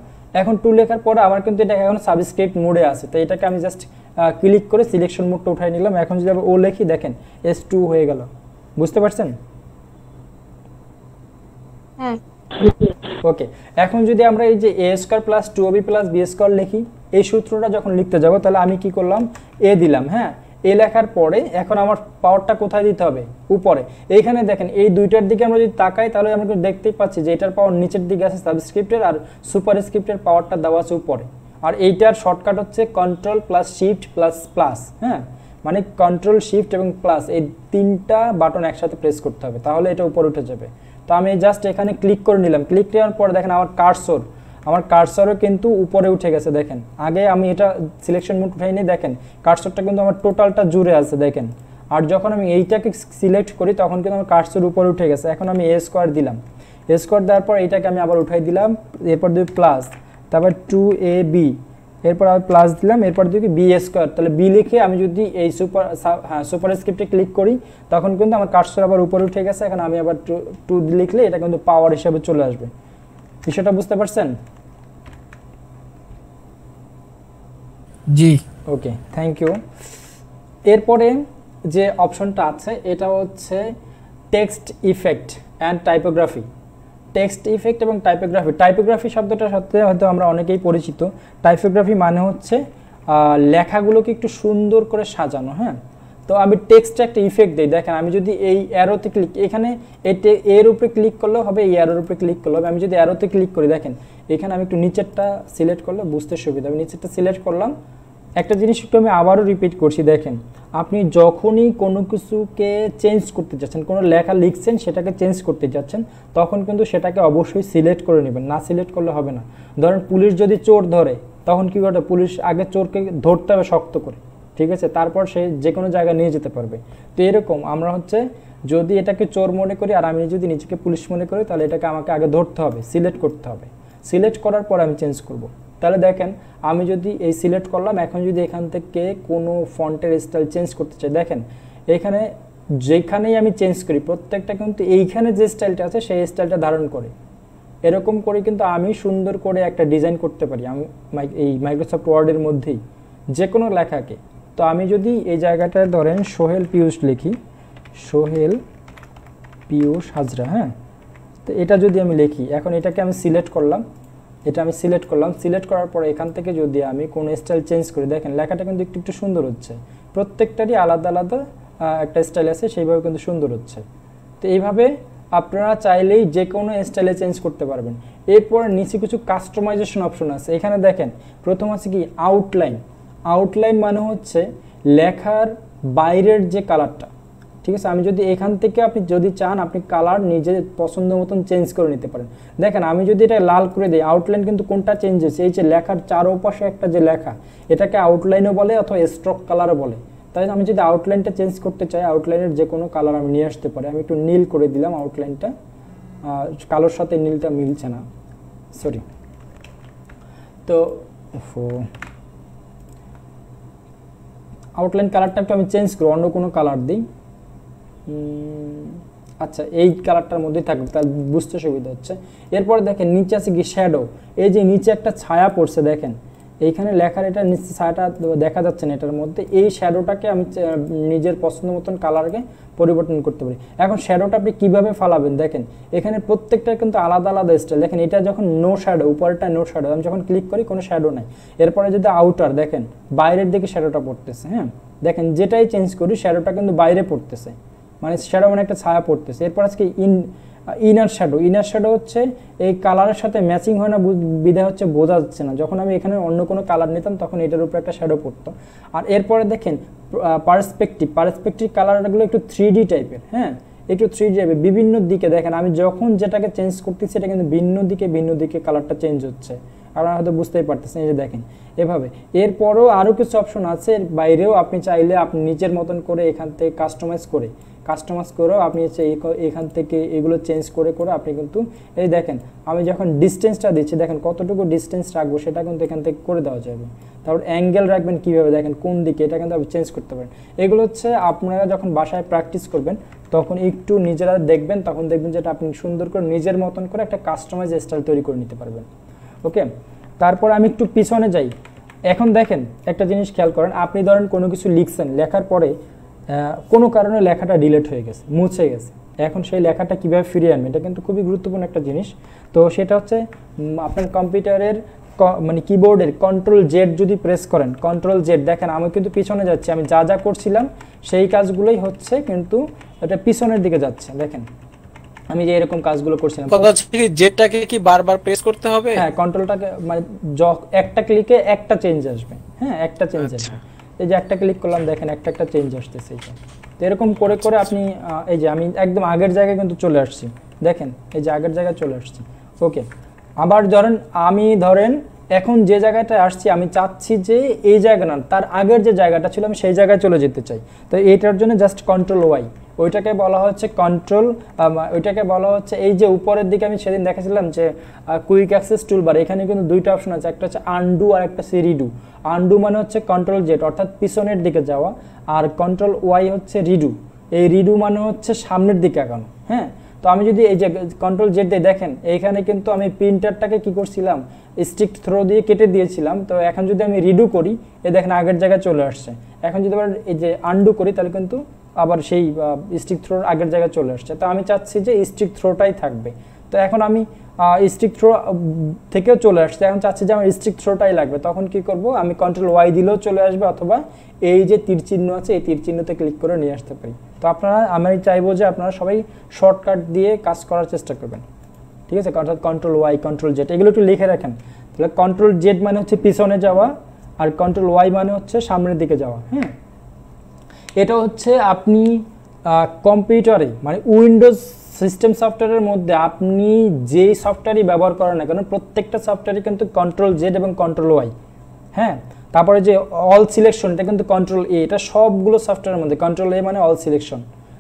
এখন 2 লেখার পরে আমার কিন্তু এটা এখন সাবস্ক্রিপ্ট মোডে আছে, তো এটাকে আমি জাস্ট ক্লিক করে সিলেকশন মোডটা উঠাই নিলাম। এখন যদি আবার ও লিখি, দেখেন S2 হয়ে গেল। বুঝতে পারছেন? হ্যাঁ। ওকে, এখন যদি আমরা এই যে a square plus 2ab plus b square লিখি, এই সূত্রটা যখন লিখতে যাব তাহলে আমি কি করলাম, এ দিলাম, হ্যাঁ, এই লেখার পরে এখন আমার পাওয়ারটা কোথায় দিতে হবে? উপরে। এইখানে দেখেন এই দুইটার দিকে আমরা যদি তাকাই তাহলে আমরা দেখতেই পাচ্ছি যে এটার পাওয়ার নিচের দিকে আছে সাবস্ক্রিপ্টের, আর সুপারস্ক্রিপ্টের পাওয়ারটা দেওয়া আছে উপরে। আর এইটার শর্টকাট হচ্ছে control plus shift plus plus, হ্যাঁ, মানে কন্ট্রোল শিফট এবং প্লাস এই তিনটা বাটন একসাথে প্রেস করতে হবে, তাহলে এটা উপরে উঠে যাবে। তো আমি জাস্ট এখানে ক্লিক করে নিলাম, ক্লিক করার পর দেখেন আমার কার্সরও কিন্তু উপরে উঠে গেছে। দেখেন আগে আমি এটা সিলেকশন মোড উঠাইনি, দেখেন কার্সরটা কিন্তু আমার টোটালটা জুড়ে আছে দেখেন। আর যখন আমি এইটাকে সিলেক্ট করি তখন কিন্তু আমার কার্সর উপরে উঠে গেছে। এখন আমি এ স্কোয়ার দিলাম, এ স্কোয়ার দেওয়ার পর এইটাকে আমি আবার উঠাই দিলাম, এরপর দিই প্লাস, তারপর 2ab, এরপর আমি প্লাস দিলাম, এরপর দিই বি স্কোয়ার। তাহলে বি লিখে আমি যদি এই সুপার স্ক্রিপ্টে ক্লিক করি তখন কিন্তু আমার কার্সর আবার উপরে উঠে গেছে। এখন আমি আবার 2 লিখলে এটা কিন্তু পাওয়ার হিসাবে চলে আসবে। বিষয়টা বুঝতে পারছেন? জি, ওকে, থ্যাংক ইউ। এরপরে যে অপশনটা আছে এটা হচ্ছে text effect and typography. Text effect এবং টাইপোগ্রাফি, টাইপোগ্রাফি শব্দটার সাথে হয়তো আমরা অনেকেই পরিচিত। টাইপোগ্রাফি মানে হচ্ছে লেখাগুলোকে একটু সুন্দর করে সাজানো, হ্যাঁ। তো আমি টেক্সটে একটা ইফেক্ট দিই, দেখেন আমি যদি এই অ্যারোতে ক্লিক, এখানে এর উপরে ক্লিক করলেও হবে, এই অ্যারোর উপরে ক্লিক করলেও হবে। আমি যদি অ্যারোতে ক্লিক করি দেখেন এখানে আমি একটু নিচেরটা সিলেক্ট করলে বুঝতে সুবিধা, আমি নিচেরটা সিলেক্ট করলাম। একটা জিনিস একটু আমি আবারও রিপিট করছি, দেখেন আপনি যখনই কোনো কিছুকে চেঞ্জ করতে যাচ্ছেন, কোনো লেখা লিখছেন সেটাকে চেঞ্জ করতে যাচ্ছেন, তখন কিন্তু সেটাকে অবশ্যই সিলেক্ট করে নেবেন, না সিলেক্ট করলে হবে না। ধরেন পুলিশ যদি চোর ধরে তখন কী করে? পুলিশ আগে চোরকে ধরতে হবে শক্ত করে, ঠিক আছে, তারপর সে যে কোনো জায়গায় নিয়ে যেতে পারবে। তো এরকম আমরা হচ্ছে যদি এটাকে চোর মনে করি আর আমি যদি নিজেকে পুলিশ মনে করি তাহলে এটাকে আমাকে আগে ধরতে হবে, সিলেক্ট করতে হবে। সিলেক্ট করার পর আমি চেঞ্জ করব। তাহলে দেখেন আমি যদি এই সিলেক্ট করলাম, এখন যদি এখান থেকে কোনো ফন্টের স্টাইল চেঞ্জ করতে চাই, দেখেন এখানে যেখানেই আমি চেঞ্জ করি প্রত্যেকটা কিন্তু এইখানে যে স্টাইলটা আছে সেই স্টাইলটা ধারণ করে। এরকম করে কিন্তু আমি সুন্দর করে একটা ডিজাইন করতে পারি আমি এই মাইক্রোসফট ওয়ার্ডের মধ্যেই যে কোনো লেখাকে। তো আমি যদি এই জায়গাটায় ধরেন সোহেল পিয়ুষ লিখি, সোহেল পিয়ুষ হাজরা, হ্যাঁ, তো এটা যদি আমি লিখি, এখন এটাকে আমি সিলেক্ট করলাম, এটা আমি সিলেক্ট করলাম, সিলেক্ট করার পরে এখান থেকে যদি আমি কোনো স্টাইল চেঞ্জ করি দেখেন লেখাটা কিন্তু একটু একটু সুন্দর হচ্ছে, প্রত্যেকটারই আলাদা আলাদা একটা স্টাইল আছে, সেইভাবে কিন্তু সুন্দর হচ্ছে। তো এইভাবে আপনারা চাইলেই যে কোনো স্টাইলে চেঞ্জ করতে পারবেন। এরপর নিচে কিছু কাস্টমাইজেশন অপশন আছে, এখানে দেখেন প্রথম আছে কি আউটলাইন। আউটলাইন মানে হচ্ছে লেখার বাইরের যে কালারটা, ঠিক আছে। আমি যদি এখান থেকে আপনি যদি চান আপনি কালার নিজের পছন্দ মতন চেঞ্জ করে নিতে পারেন। দেখেন আমি যদি এটা লাল করে দিই, আউটলাইন কিন্তু কোনটা চেঞ্জ হয়েছে, এই যে লেখার চারপাশে একটা যে লেখা এটাকে আউটলাইনও বলে অথবা স্ট্রোক কালারও বলে। তাই আমি যদি আউটলাইনটা চেঞ্জ করতে চাই আউটলাইনের যে কোনো কালার আমি নিয়ে আসতে পারি। আমি একটু নীল করে দিলাম আউটলাইনটা, কালোর সাথে নীলটা মিলছে না, সরি। তো আউটলাইন কালারটা একটু আমি চেঞ্জ করি, অন্য কোনো কালার দিই। আচ্ছা এই কালারটার মধ্যেই থাকবে, তার বুঝতে সুবিধা হচ্ছে। এরপরে দেখেন নিচে আছে কি শ্যাডো, এই যে নিচে একটা ছায়া পড়ছে দেখেন এইখানে লেখার, এটা নিচে ছায়াটা দেখা যাচ্ছে না এটার মধ্যে, এই শ্যাডোটাকে আমি নিজের পছন্দ মতন কালারকে পরিবর্তন করতে পারি। এখন শ্যাডোটা আপনি কীভাবে ফালাবেন দেখেন এখানে প্রত্যেকটার কিন্তু আলাদা আলাদা স্টাইল। দেখেন এটা যখন নো শ্যাডো, উপরটা নো শ্যাডো, আমি যখন ক্লিক করি কোনো শ্যাডো নাই। এরপরে যদি আউটার দেখেন বাইরের দিকে শ্যাডোটা পড়তেছে, হ্যাঁ দেখেন যেটাই চেঞ্জ করি শ্যাডোটা কিন্তু বাইরে পড়তেছে, মানে শ্যাডো মানে একটা ছায়া পড়তেছে। এরপর আজকে ইনার শ্যাডো, ইনার শ্যাডো হচ্ছে এই কালারের সাথে ম্যাচিং হয় না বিধায় হচ্ছে বোঝা যাচ্ছে না, যখন আমি এখানে অন্য কোনো কালার নিতাম তখন এটার উপরে একটা শ্যাডো পড়তো। আর এরপরে দেখেন পার্সপেক্টিভ কালারগুলো একটু 3D টাইপের, হ্যাঁ একটু 3D টাইপের বিভিন্ন দিকে। দেখেন আমি যখন যেটাকে চেঞ্জ করতেছি এটা কিন্তু ভিন্ন দিকে কালারটা চেঞ্জ হচ্ছে, আপনারা হয়তো বুঝতেই পারতেছেন, এই যে দেখেন এভাবে। এরপরেও আরও কিছু অপশন আছে, এর বাইরেও আপনি চাইলে আপনি নিজের মতন করে এখান থেকে কাস্টমাইজ করেও আপনি এখান থেকে এগুলো চেঞ্জ করে আপনি কিন্তু এই দেখেন আমি যখন ডিস্টেন্সটা দিচ্ছি দেখেন কতটুকু ডিস্টেন্স রাখবো সেটা কিন্তু এখান থেকে করে দেওয়া যাবে। তারপর অ্যাঙ্গেল রাখবেন কীভাবে দেখেন কোন দিকে, এটা কিন্তু আপনি চেঞ্জ করতে পারেন। এগুলো হচ্ছে আপনারা যখন বাসায় প্র্যাকটিস করবেন তখন একটু নিজেরা দেখবেন, তখন দেখবেন যেটা আপনি সুন্দর করে নিজের মতন করে একটা কাস্টমাইজ স্টাইল তৈরি করে নিতে পারবেন। ওকে, তারপর আমি একটু পিছনে যাই। এখন দেখেন একটা জিনিস খেয়াল করেন, আপনি ধরেন কোনো কিছু লিখছেন, লেখার পরে কোনো কারণে লেখাটা ডিলিট হয়ে গেছে, মুছে গেছে, এখন সেই লেখাটা কীভাবে ফিরিয়ে আনবেন এটা কিন্তু খুবই গুরুত্বপূর্ণ একটা জিনিস। তো সেটা হচ্ছে আপনার কম্পিউটারের মানে কিবোর্ডের কন্ট্রোল জেড যদি প্রেস করেন, কন্ট্রোল জেড, দেখেন আমি কিন্তু পিছনে যাচ্ছি, আমি যা যা করছিলাম সেই কাজগুলোই হচ্ছে, কিন্তু এটা পিছনের দিকে যাচ্ছে। দেখেন আমি যে এরকম কাজগুলো করছিলাম, কথা হচ্ছে কি জেটটাকে কি বারবার প্রেস করতে হবে? হ্যাঁ কন্ট্রোলটাকে মানে একটা ক্লিকে একটা চেঞ্জ আসবে, হ্যাঁ একটা চেঞ্জ আসবে। এই যে একটা ক্লিক করলাম, দেখেন একটা একটা চেঞ্জ আসতেছে। এইটা তো এরকম করে করে আপনি এই যে আমি একদম আগের জায়গায় কিন্তু চলে আসছি, দেখেন এই যে আগের জায়গায় চলে আসছি। ওকে, আবার ধরেন এখন যে জায়গাটায় আসছি আমি চাচ্ছি যে এই জায়গা না, তার আগের যে জায়গাটা ছিল আমি সেই জায়গায় চলে যেতে চাই। তো এইটার জন্য জাস্ট কন্ট্রোল ওয়াই, ওইটাকে বলা হচ্ছে কন্ট্রোল, ওইটাকে বলা হচ্ছে এই যে উপরের দিকে আমি সেদিন দেখাছিলাম যে কুইক অ্যাক্সেস টুলবার, এখানে কিন্তু দুইটা অপশন আছে, একটা হচ্ছে আনডু আর একটা হচ্ছে রিডু। আনডু মানে হচ্ছে কন্ট্রোল জেড অর্থাৎ পিছনের দিকে যাওয়া, আর কন্ট্রোল ওয়াই হচ্ছে রিডু। এই রিডু মানে হচ্ছে সামনের দিকে আগানো। হ্যাঁ, তো আমি যদি এই যে কন্ট্রোল জেড দিয়ে দেখেন এইখানে কিন্তু আমি প্রিন্টারটাকে কি করছিলাম, স্টিক থ্রো দিয়ে কেটে দিয়েছিলাম। তো এখন যদি আমি রিডু করি, এই দেখেন আগের জায়গায় চলে আসছে। এখন যদি আবার এই যে আনডু করি তাহলে কিন্তু আবার সেই স্টিক থ্রোর আগের জায়গায় চলে আসছে। তো আমি চাচ্ছি যে স্টিক থ্রোটাই থাকবে। তো এখন আমি স্টিক থ্রো থেকেও চলে আসছে, এখন চাচ্ছি যে আমার স্টিক থ্রোটাই লাগবে। তখন কি করব, আমি কন্ট্রোল ওয়াই দিলেও চলে আসবে, অথবা এই যে তীর চিহ্ন আছে এই তীর চিহ্নতে ক্লিক করে নিয়ে আসতে পারি। তো আমি চাইবো যে আপনারা সবাই শর্টকাট দিয়ে কাজ করার চেষ্টা করবেন, ঠিক আছে? অর্থাৎ কন্ট্রোল ওয়াই, কন্ট্রোল জেড এগুলো একটু লিখে রাখেন। তাহলে কন্ট্রোল জেড মানে হচ্ছে পিছনে যাওয়া, আর কন্ট্রোল ওয়াই মানে হচ্ছে সামনের দিকে যাওয়া। হ্যাঁ, এটা হচ্ছে আপনি কম্পিউটারে মানে উইন্ডোজ সিস্টেম সফটওয়্যারের মধ্যে আপনি যেই সফটওয়্যারই ব্যবহার করেন না কেন, প্রত্যেকটা সফটওয়্যারই কিন্তু কন্ট্রোল জেড এবং কন্ট্রোল ওয়াই। হ্যাঁ, তারপরে যে অল সিলেকশন, এটা কিন্তু কন্ট্রোল এ, এটা সবগুলো সফটওয়্যারের মধ্যে কন্ট্রোল এ মানে অল সিলেকশন।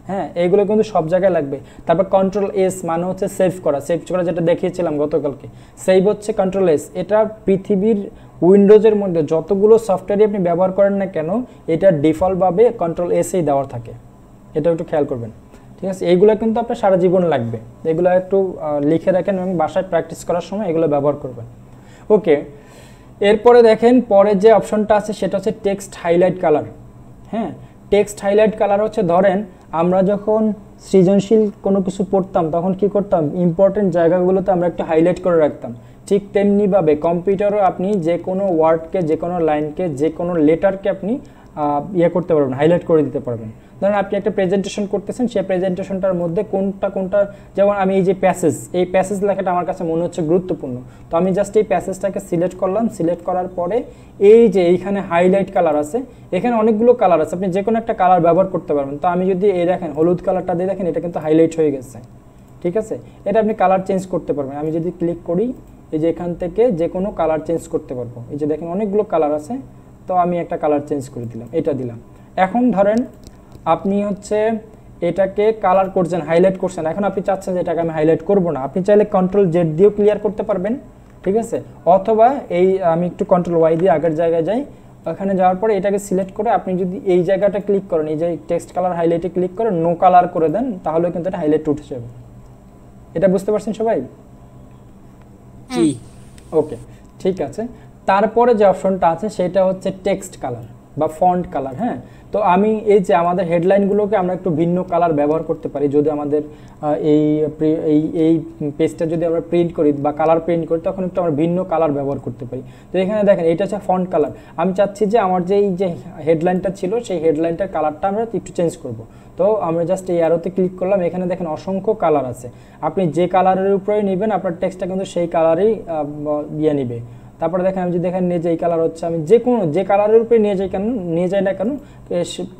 হ্যাঁ, এইগুলো কিন্তু সব জায়গায় লাগবে। তারপর কন্ট্রোল এস মানে হচ্ছে সেভ করা, যেটা দেখিয়েছিলাম গতকালকে। সেভ হচ্ছে কন্ট্রোল এস। এটা পৃথিবীর উইন্ডোজের মধ্যে যতগুলো সফটওয়্যারই আপনি ব্যবহার করেন না কেন, এটা ডিফল্টভাবে কন্ট্রোল এসেই দেওয়ার থাকে, এটা একটু খেয়াল করবেন, ঠিক আছে? এইগুলো কিন্তু আপনার সারা জীবন লাগবে, এগুলো একটু লিখে রাখেন এবং বাসায় প্র্যাকটিস করার সময় এগুলো ব্যবহার করবেন। ওকে, এরপরে দেখেন পরে যে অপশনটা আছে সেটা হচ্ছে টেক্সট হাইলাইট কালার। হ্যাঁ, টেক্সট হাইলাইট কালার হচ্ছে ধরেন আমরা যখন সৃজনশীল কোনো কিছু পড়তাম তখন কি করতাম, ইম্পর্টেন্ট জায়গাগুলোতে আমরা একটু হাইলাইট করে রাখতাম। ঠিক তেমনিভাবে কম্পিউটারও আপনি যে কোনো ওয়ার্ডকে, যে কোনো লাইনকে, যে কোনো লেটারকে আপনি করতে পারবেন, হাইলাইট করে দিতে পারবেন। ধরেন আপনি একটা প্রেজেন্টেশন করতেছেন, সেই প্রেজেন্টেশনটার মধ্যে কোনটা, যেমন আমি এই যে এই প্যাসেজ লেখাটা আমার কাছে মনে হচ্ছে গুরুত্বপূর্ণ, তো আমি জাস্ট এই প্যাসেজটাকে সিলেক্ট করলাম। সিলেক্ট করার পরে এই যে এইখানে হাইলাইট কালার আছে, এখানে অনেকগুলো কালার আছে, আপনি যে কোনো একটা কালার ব্যবহার করতে পারবেন। তো আমি যদি এই দেখেন হলুদ কালারটা দিয়ে দেখেন, এটা কিন্তু হাইলাইট হয়ে গেছে, ঠিক আছে? এটা আপনি কালার চেঞ্জ করতে পারবেন। আমি যদি ক্লিক করি, এই যে এখান থেকে যে কোনো কালার চেঞ্জ করতে পারবো। এই যে দেখেন অনেকগুলো কালার আছে, তো আমি একটা কালার চেঞ্জ করে দিলাম, এটা দিলাম। এখন ধরেন আপনি হচ্ছে এটাকে কালার করছেন, হাইলাইট করছেন, এখন আপনি চাচ্ছেন যে এটাকে আমি হাইলাইট করব না, আপনি চাইলে কন্ট্রোল জেড দিয়েও ক্লিয়ার করতে পারবেন, ঠিক আছে? অথবা আমি একটু কন্ট্রোল ওয়াই দিয়ে আগের জায়গায় যাই, ওখানে যাওয়ার পরে এটাকে সিলেক্ট করে আপনি যদি এই জায়গাটা ক্লিক করেন, এই যে টেক্সট কালার হাইলাইটে ক্লিক করে নো কালার করে দেন, তাহলে কিন্তু এটা হাইলাইট উঠে যাবে। এটা বুঝতে পারছেন সবাই? জি, ওকে, ঠিক আছে। তারপরে যে অপশনটা আছে সেটা হচ্ছে টেক্সট কালার বা ফন্ট কালার। হ্যাঁ, তো আমি এই যে আমাদের হেডলাইনগুলোকে আমরা একটু ভিন্ন কালার ব্যবহার করতে পারি, যদি আমাদের এই পেজটা যদি আমরা প্রিন্ট করি বা কালার প্রিন্ট করি, তখন একটু আমরা ভিন্ন কালার ব্যবহার করতে পারি। তো এখানে দেখেন এটা হচ্ছে ফন্ট কালার। আমি চাচ্ছি যে আমার যে এই যে হেডলাইনটা ছিল সেই হেডলাইনটার কালারটা আমরা একটু চেঞ্জ করব। তো আমরা জাস্ট এই অ্যারোতে ক্লিক করলাম, এখানে দেখেন অসংখ্য কালার আছে, আপনি যে কালারের উপরে নেবেন আপনার টেক্সটটা কিন্তু সেই কালারেই নেবে। তারপরে দেখেন আমি যদি দেখেন যে এই কালার হচ্ছে, আমি যে কালারের উপরে নিয়ে যাই না কেন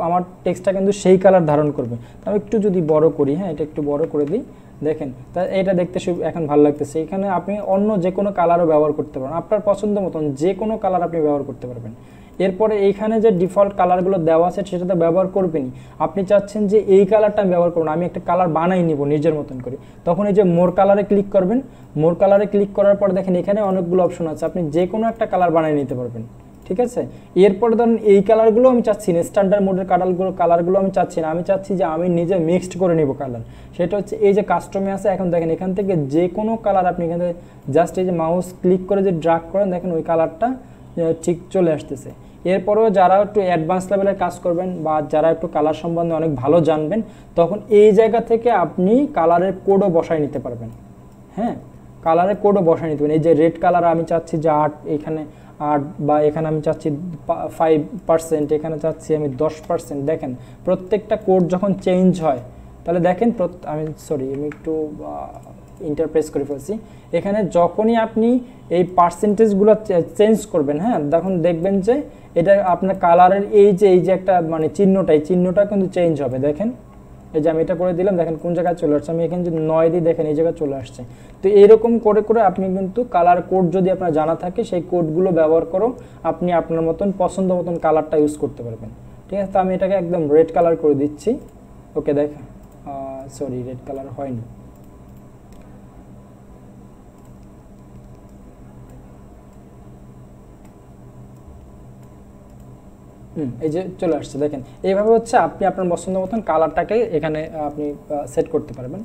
আমার টেক্সটটা কিন্তু সেই কালার ধারণ করবে। তো আমি একটু যদি বড় করি, হ্যাঁ এটা একটু বড় করে দিই, দেখেন তা এটা দেখতে এখন ভালো লাগতেছে। এখানে আপনি অন্য যে কোনো কালারও ব্যবহার করতে পারেন, আপনার পছন্দ মতন যে কোনো কালার আপনি ব্যবহার করতে পারবেন। এরপরে এইখানে যে ডিফল্ট কালারগুলো দেওয়া আছে সেটা তো ব্যবহার করবেনই। আপনি চাচ্ছেন যে এই কালারটা আমি ব্যবহার করব না, আমি একটা কালার বানাই নিব নিজের মতন করে, তখন এই যে মোর কালারে ক্লিক করবেন। মোর কালারে ক্লিক করার পর দেখেন এখানে অনেকগুলো অপশন আছে, আপনি যে কোনো একটা কালার বানিয়ে নিতে পারবেন, ঠিক আছে? এরপরে ধরুন এই কালারগুলো আমি চাচ্ছি না, স্ট্যান্ডার্ড মোডের কালারগুলো আমি চাচ্ছি না, আমি চাচ্ছি যে আমি নিজে মিক্সড করে নিব কালার। সেটা হচ্ছে এই যে কাস্টমে আছে, এখন দেখেন এখান থেকে যে কোনো কালার আপনি এখানে জাস্ট এই যে মাউস ক্লিক করে যে ড্রাগ করেন, দেখেন ওই কালারটা ঠিক চলে আসতেছে। এরপরেও যারা একটু অ্যাডভান্স লেভেলের কাজ করবেন বা যারা একটু কালার সম্বন্ধে অনেক ভালো জানবেন, তখন এই জায়গা থেকে আপনি কালারের কোডও বসায় নিতে পারবেন। হ্যাঁ, কালারের কোডও বসায় নিতে পারেন। এই যে রেড কালার আমি চাচ্ছি যে 8, এখানে 8, বা এখানে আমি চাচ্ছি 5%, এখানে চাচ্ছি আমি 10%। দেখেন প্রত্যেকটা কোড যখন চেঞ্জ হয় তাহলে দেখেন আমি একটু ইন্টারপ্রেস করে ফেলছি। এখানে যখনই আপনি এই পার্সেন্টেজগুলো চেঞ্জ করবেন, হ্যাঁ, তখন দেখবেন যে এটা আপনার কালারের এই যে একটা মানে চিহ্নটা কিন্তু চেঞ্জ হবে। দেখেন এই যে আমি এটা করে দিলাম, দেখেন কোন জায়গায় চলে আসছে, আমি এখানে যদি 9 দিই দেখেন এই জায়গায় চলে আসছে। তো এরকম করে করে আপনি কিন্তু কালার কোড যদি আপনার জানা থাকে সেই কোডগুলো ব্যবহার করো আপনি আপনার মতন পছন্দ মতন কালারটা ইউজ করতে পারবেন। ঠিক আছে, তো আমি এটাকে একদম রেড কালার করে দিচ্ছি। ওকে, দেখেন রেড কালার হয়নি। এই যে চলে আসছে, দেখেন এইভাবে হচ্ছে আপনি আপনার পছন্দ মতন কালারটাকে এখানে আপনি সেট করতে পারবেন।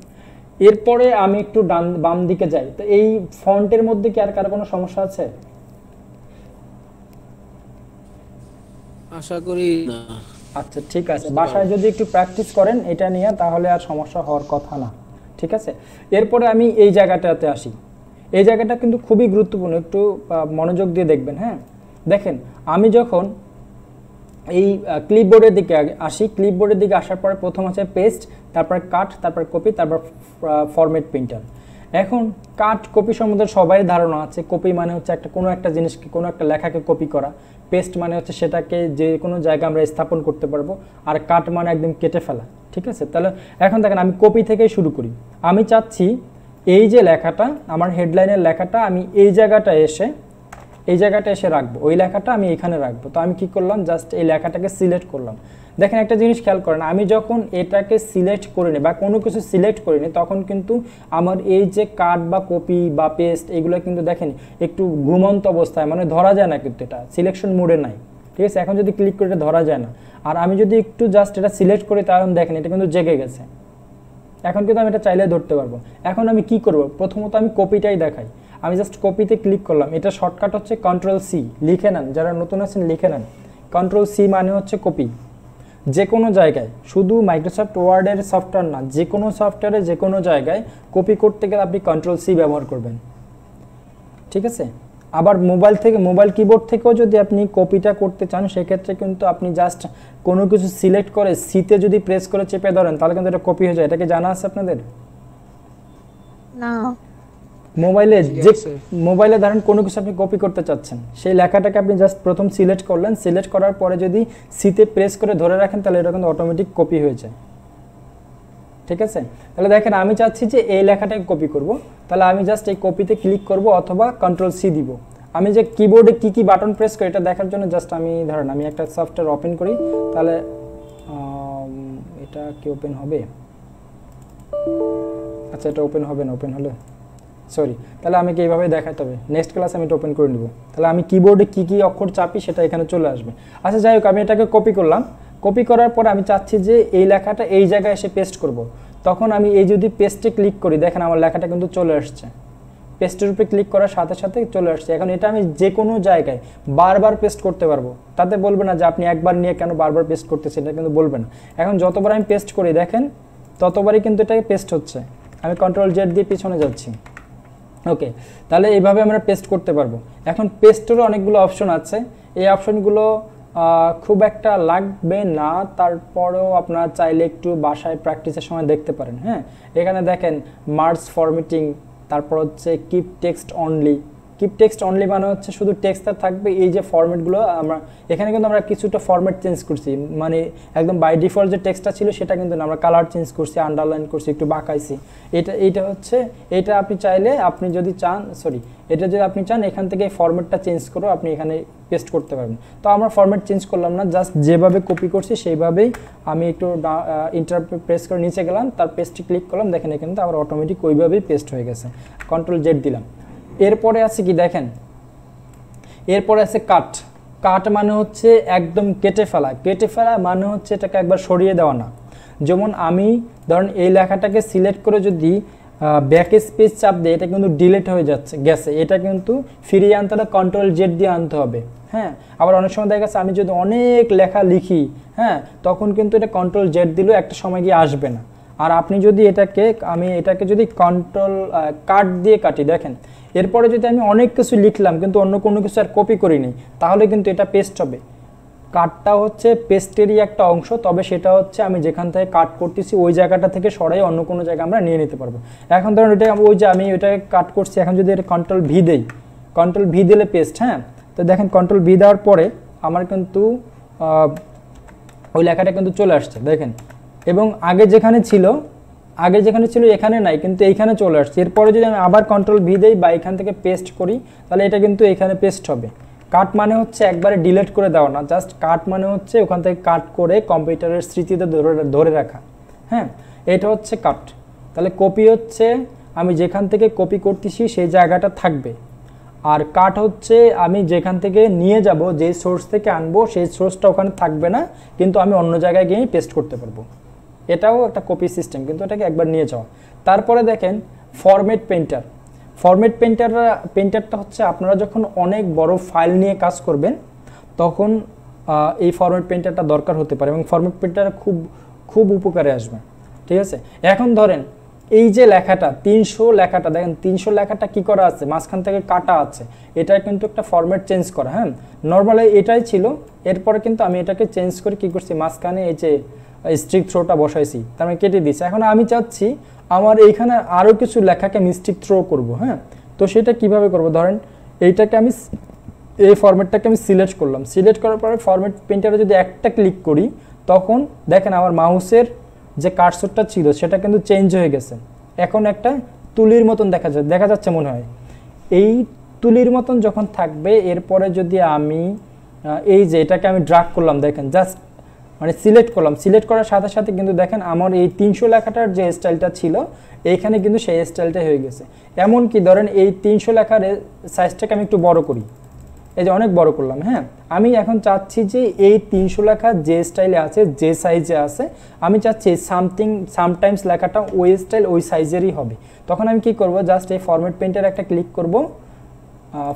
এরপরে আমি একটু বাম দিকে যাই। তো এই ফন্টের মধ্যে কি আর কারো কোনো সমস্যা আছে? আশা করি না। আচ্ছা ঠিক আছে, বাসায় যদি একটু প্র্যাকটিস করেন এটা নিয়ে তাহলে আর সমস্যা হওয়ার কথা না। ঠিক আছে, এরপরে আমি এই জায়গাটাতে আসি। এই জায়গাটা কিন্তু খুবই গুরুত্বপূর্ণ, একটু মনোযোগ দিয়ে দেখবেন। হ্যাঁ, দেখেন আমি যখন এই ক্লিপবোর্ডের দিকে আসি, ক্লিপবোর্ডের দিকে আসার পরে প্রথম আছে পেস্ট, তারপরে কাট, তারপর কপি, তারপর ফরম্যাট প্রিন্টার। এখন কাট কপি সম্বন্ধে সবাই ধারণা আছে। কপি মানে হচ্ছে কোনো একটা জিনিসকে, কোনো একটা লেখাকে কপি করা। পেস্ট মানে হচ্ছে সেটাকে যে কোনো জায়গায় আমরা স্থাপন করতে পারবো। আর কাট মানে একদম কেটে ফেলা। ঠিক আছে, তাহলে এখন দেখেন আমি কপি থেকেই শুরু করি। আমি চাচ্ছি এই যে লেখাটা, আমার হেডলাইনের লেখাটা আমি এই জায়গাটায় এসে রাখবো, ওই লেখাটা আমি এখানে রাখবো। তো আমি কি করলাম, জাস্ট এই লেখাটাকে সিলেক্ট করলাম। দেখেন একটা জিনিস খেয়াল করেন, আমি যখন এটাকে সিলেক্ট করিনি বা কোনো কিছু সিলেক্ট করিনি তখন কিন্তু আমার এই যে কাট বা কপি বা পেস্ট এগুলো কিন্তু দেখেন একটু ঘুমন্ত অবস্থায়, মানে ধরা যায় না, কিন্তু এটা সিলেকশন মোডে নাই। ঠিক আছে, এখন যদি ক্লিক করে এটা ধরা যায় না। আর আমি যদি একটু জাস্ট এটা সিলেক্ট করি তাহলে দেখেন এটা কিন্তু জেগে গেছে। এখন কিন্তু আমি এটা চাইলে ধরতে পারবো। এখন আমি কি করব, প্রথমত আমি কপিটাই দেখাই। আমি জাস্ট কপিতে ক্লিক করলাম। এটা শর্টকাট হচ্ছে Ctrl+C, লিখে নেন, যারা নতুন আছেন লিখে নেন। Ctrl+C মানে হচ্ছে কপি। যে কোনো জায়গায়, শুধু মাইক্রোসফট ওয়ার্ডের সফটওয়্যার না, যে কোনো সফটওয়্যারে যে কোনো জায়গায় কপি করতে গেলে আপনি Ctrl+C ব্যবহার করবেন। ঠিক আছে, আবার মোবাইল কিবোর্ড থেকেও যদি আপনি কপিটা করতে চান সেক্ষেত্রে কিন্তু আপনি জাস্ট কোনো কিছু সিলেক্ট করে সিতে যদি প্রেস করে চেপে ধরেন তাহলে কিন্তু এটা কপি হয়ে যায়। এটাকে জানা আছে আপনাদের? না, মোবাইলে ধরেন কোনো কিছু আপনি কপি করতে চাচ্ছেন, সেই লেখাটাকে আপনি জাস্ট প্রথম সিলেক্ট করলেন, সিলেক্ট করার পরে যদি সিতে প্রেস করে ধরে রাখেন তাহলে এটা কিন্তু অটোমেটিক কপি হয়ে যায়। ঠিক আছে, তাহলে দেখেন আমি চাচ্ছি যে এই লেখাটাকে কপি করব, তাহলে আমি জাস্ট এই কপিতে ক্লিক করব অথবা Ctrl+C দিব। আমি যে কিবোর্ডে কি কি বাটন প্রেস করি এটা দেখার জন্য জাস্ট আমি ধরেন আমি একটা সফটওয়্যার ওপেন করি, তাহলে এটা কি ওপেন হবে? আচ্ছা, এটা ওপেন হবে না, ওপেন হলে তাহলে আমি কি এইভাবে দেখাতে হবে। নেক্সট ক্লাসে আমি এটা ওপেন করে নেব, তাহলে আমি কিবোর্ডে কি কি অক্ষর চাপি সেটা এখানে চলে আসবে। আচ্ছা যাই হোক, আমি এটাকে কপি করলাম। কপি করার পর আমি চাচ্ছি যে এই লেখাটা এই জায়গায় এসে পেস্ট করব। তখন আমি এই যদি পেস্টে ক্লিক করি দেখেন আমার লেখাটা কিন্তু চলে আসছে। পেস্টের উপরে ক্লিক করার সাথে সাথে চলে আসছে। এখন এটা আমি যে কোনো জায়গায় বারবার পেস্ট করতে পারবো, তাতে বলবে না যে আপনি একবার নিয়ে কেন বারবার পেস্ট করতেছেন, এটা কিন্তু বলবে না। এখন যতবার আমি পেস্ট করি দেখেন ততবারই কিন্তু এটাকে পেস্ট হচ্ছে। আমি Ctrl+Z দিয়ে পিছনে যাচ্ছি। ওকে, তাহলে এইভাবে আমরা পেস্ট করতে পারবো। এখন পেস্টেরও অনেকগুলো অপশন আছে, এই অপশনগুলো খুব একটা লাগবে না, তারপরেও আপনারা চাইলে একটু বাসায় প্র্যাকটিসের সময় দেখতে পারেন। হ্যাঁ, এখানে দেখেন মার্জ ফরম্যাটিং, তারপর হচ্ছে keep text only. Keep text only মানে হচ্ছে শুধু টেক্সটটা থাকবে। এই যে ফরম্যাটগুলো আমরা এখানে কিন্তু আমরা কিছুটা ফরম্যাট চেঞ্জ করছি, মানে একদম বাই ডিফল্ট যে টেক্সটটা ছিল সেটা কিন্তু আমরা কালার চেঞ্জ করছি, আন্ডারলাইন করছি, একটু বাঁকাইছি। এইটা হচ্ছে এটা আপনি চাইলে আপনি যদি চান এটা যদি আপনি চান এখান থেকে ফরম্যাটটা চেঞ্জ করে আপনি এখানে পেস্ট করতে পারবেন। তো আমরা ফরম্যাট চেঞ্জ করলাম না, জাস্ট যেভাবে কপি করছি সেইভাবেই আমি একটু ইন্টার প্রেস করে নিচে গেলাম, তার পেস্টে ক্লিক করলাম, দেখেন এখানে তো আমার অটোমেটিক ওইভাবেই পেস্ট হয়ে গেছে। Ctrl+Z দিলাম। এরপরে আছে কি দেখেন, এরপরে আছে কাট। কাট মানে হচ্ছে একদম কেটে ফেলা। কেটে ফেলা মানে হচ্ছে এটাকে একবার সরিয়ে দেওয়া না। যেমন আমি ধরেন এই লেখাটাকে সিলেক্ট করে যদি ব্যাক স্পেস চাপ দিই এটা কিন্তু ডিলিট হয়ে গেছে। এটা কিন্তু ফিরিয়ে আনতে হলে Ctrl+Z দিয়ে আনতে হবে। হ্যাঁ, আবার অনেক সময় দেখা গেছে আমি যদি অনেক লেখা লিখি, হ্যাঁ, তখন কিন্তু এটা Ctrl+Z দিলেও একটা সময় গিয়ে আসবে না। আর আপনি যদি আমি এটাকে যদি কন্ট্রোল কাট দিয়ে কাটি, দেখেন এরপরে যদি আমি অনেক কিছু লিখলাম কিন্তু অন্য কোনো কিছু আর কপি করিনি, তাহলে কিন্তু এটা পেস্ট হবে। কাটটা হচ্ছে পেস্টেরই একটা অংশ, তবে সেটা হচ্ছে আমি যেখান থেকে কাট করতেছি ওই জায়গাটা থেকে সরাই অন্য কোনো জায়গায় আমরা নিয়ে নিতে পারবো। এখন ধরুন এটা ওই যে আমি ওইটাকে কাট করছি, এখন যদি এটা কন্ট্রোল ভি দেই, কন্ট্রোল ভি দিলে পেস্ট। হ্যাঁ, তো দেখেন কন্ট্রোল ভি দেওয়ার পরে আমার কিন্তু ওই লেখাটা কিন্তু চলে আসছে দেখেন, এবং আগে যেখানে ছিল এখানে নাই, কিন্তু এইখানে চলে আসছে। এরপরে যদি আমি আবার কন্ট্রোল ভি দেই বা এখান থেকে পেস্ট করি, তাহলে এটা কিন্তু এখানে পেস্ট হবে। কাট মানে হচ্ছে একবারে ডিলিট করে দেওয়া না, জাস্ট কাট মানে হচ্ছে ওখান থেকে কাট করে কম্পিউটারের স্মৃতিতে ধরে রাখা। হ্যাঁ, এটা হচ্ছে কাট। তাহলে কপি হচ্ছে আমি যেখান থেকে কপি করতেছি সেই জায়গাটা থাকবে, আর কাট হচ্ছে আমি যেখান থেকে নিয়ে যাব, যে সোর্স থেকে আনবো সেই সোর্সটা ওখানে থাকবে না, কিন্তু আমি অন্য জায়গায় গিয়ে পেস্ট করতে পারবো। এটাও একটা কপি সিস্টেম, কিন্তু এটাকে একবার নিয়ে যাওয়া। তারপরে দেখেন ফরম্যাট পেইন্টার। ফরম্যাট পেইন্টারটা হচ্ছে আপনারা যখন অনেক বড় ফাইল নিয়ে কাজ করবেন তখন এই ফরম্যাট পেইন্টারটা দরকার হতে পারে, এবং ফরম্যাট পেইন্টার খুব খুব উপকারে আসবে। ঠিক আছে, এখন ধরেন এই যে লেখাটা 300 লেখাটা দেখেন, 300 লেখাটা কি করা আছে, মাঝখান থেকে কাটা আছে, এটা কিন্তু একটা ফরম্যাট চেঞ্জ করা। হ্যাঁ, নর্মালি এটাই ছিল, এরপরে কিন্তু আমি এটাকে চেঞ্জ করে কি করছি, মাঝখানে এই যে স্ট্রিক থ্রোটা বসাইছি, তার মানে কেটে দিচ্ছি। এখন আমি চাচ্ছি আমার এইখানে আরও কিছু লেখাকে আমি স্ট্রিক থ্রো করবো। হ্যাঁ, তো সেটা কিভাবে করব, ধরেন এইটাকে আমি এই ফরম্যাটটাকে আমি সিলেক্ট করলাম, সিলেক্ট করার পরে ফরম্যাট পেইন্টারে যদি একটা ক্লিক করি, তখন দেখেন আমার মাউসের যে কার্সরটা ছিল সেটা কিন্তু চেঞ্জ হয়ে গেছে। এখন একটা তুলির মতন দেখা যাচ্ছে মনে হয়। এই তুলির মতন যখন থাকবে, এরপরে যদি আমি এই যে এটাকে আমি ড্রাগ করলাম, দেখেন জাস্ট মানে সিলেক্ট করলাম, সিলেক্ট করার সাথে সাথে কিন্তু দেখেন আমার এই 300 লেখাটার যে স্টাইলটা ছিল এইখানে কিন্তু সেই স্টাইলটা হয়ে গেছে। এমনকি ধরেন এই 300 লেখার সাইজটাকে আমি একটু বড় করি, এই যে অনেক বড় করলাম। হ্যাঁ, আমি এখন চাচ্ছি যে এই 300 লেখা যে স্টাইলে আছে, যে সাইজে আছে, আমি চাচ্ছি সামটাইমস লেখাটা ওই স্টাইল ওই সাইজেরই হবে। তখন আমি কি করব, জাস্ট এই ফরম্যাট পেইন্টার একটা ক্লিক করব।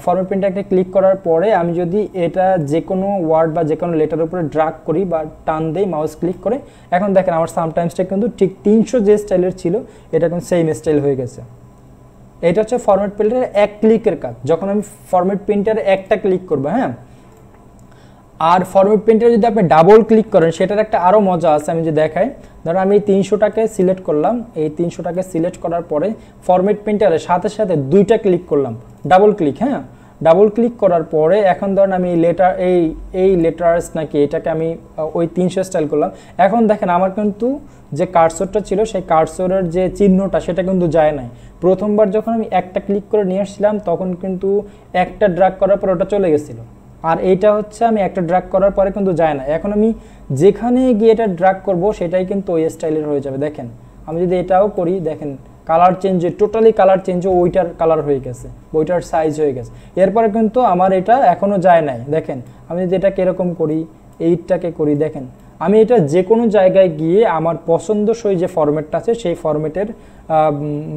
ফরম্যাট পেইন্টার একটা ক্লিক করার পরে আমি যদি এটা যে কোনো ওয়ার্ড বা যে কোনো লেটারের উপরে ড্রাগ করি বা টান দেই মাউস ক্লিক করে, এখন দেখেন আমার সামটাইমসটা কিন্তু ঠিক 300 যে স্টাইলের ছিল এটা কিন্তু সেম স্টাইল হয়ে গেছে। এটা হচ্ছে ফরম্যাট পেইন্টারের এক ক্লিকের কাজ, যখন আমি ফরম্যাট পেইন্টারে একটা ক্লিক করব। হ্যাঁ, আর ফরম্যাট পেইন্টারে যদি আপনি ডাবল ক্লিক করেন সেটার একটা আরও মজা আছে, আমি যে দেখাই। ধরো আমি এই 300টাকে সিলেক্ট করলাম, এই 300টাকে সিলেক্ট করার পরে ফরম্যাট পেইন্টারের সাথে সাথে দুইটা ক্লিক করলাম, ডাবল ক্লিক। হ্যাঁ, ডাবল ক্লিক করার পরে এখন ধরেন আমি এই লেটার্স নাকি এটাকে আমি ওই 300 স্টাইল করলাম। এখন দেখেন আমার কিন্তু যে কার্সরটা ছিল সেই কার্সরের যে চিহ্নটা সেটা কিন্তু যায় নাই। প্রথমবার যখন আমি একটা ক্লিক করে নিয়ে আসছিলাম তখন কিন্তু একটা ড্র্যাগ করার পর ওটা চলে গেছিলো, আর এইটা হচ্ছে আমি একটা ড্র্যাগ করার পরে কিন্তু যায় না। এখন আমি যেখানে গিয়ে এটা ড্র্যাগ করব সেটাই কিন্তু ওই স্টাইলের হয়ে যাবে। দেখেন আমি যদি এটাও করি, দেখেন colour change, totally colour change, ওইটার কালার হয়ে গেছে, ওইটার সাইজ হয়ে গেছে। এরপরে কিন্তু আমার এটা এখনও যায় নাই। দেখেন আমি যদি এটাকে এরকম করি, এইটাকে করি, দেখেন আমি এটা যে কোনো জায়গায় গিয়ে আমার পছন্দসই যে ফরম্যাটটা আছে সেই ফরম্যাটের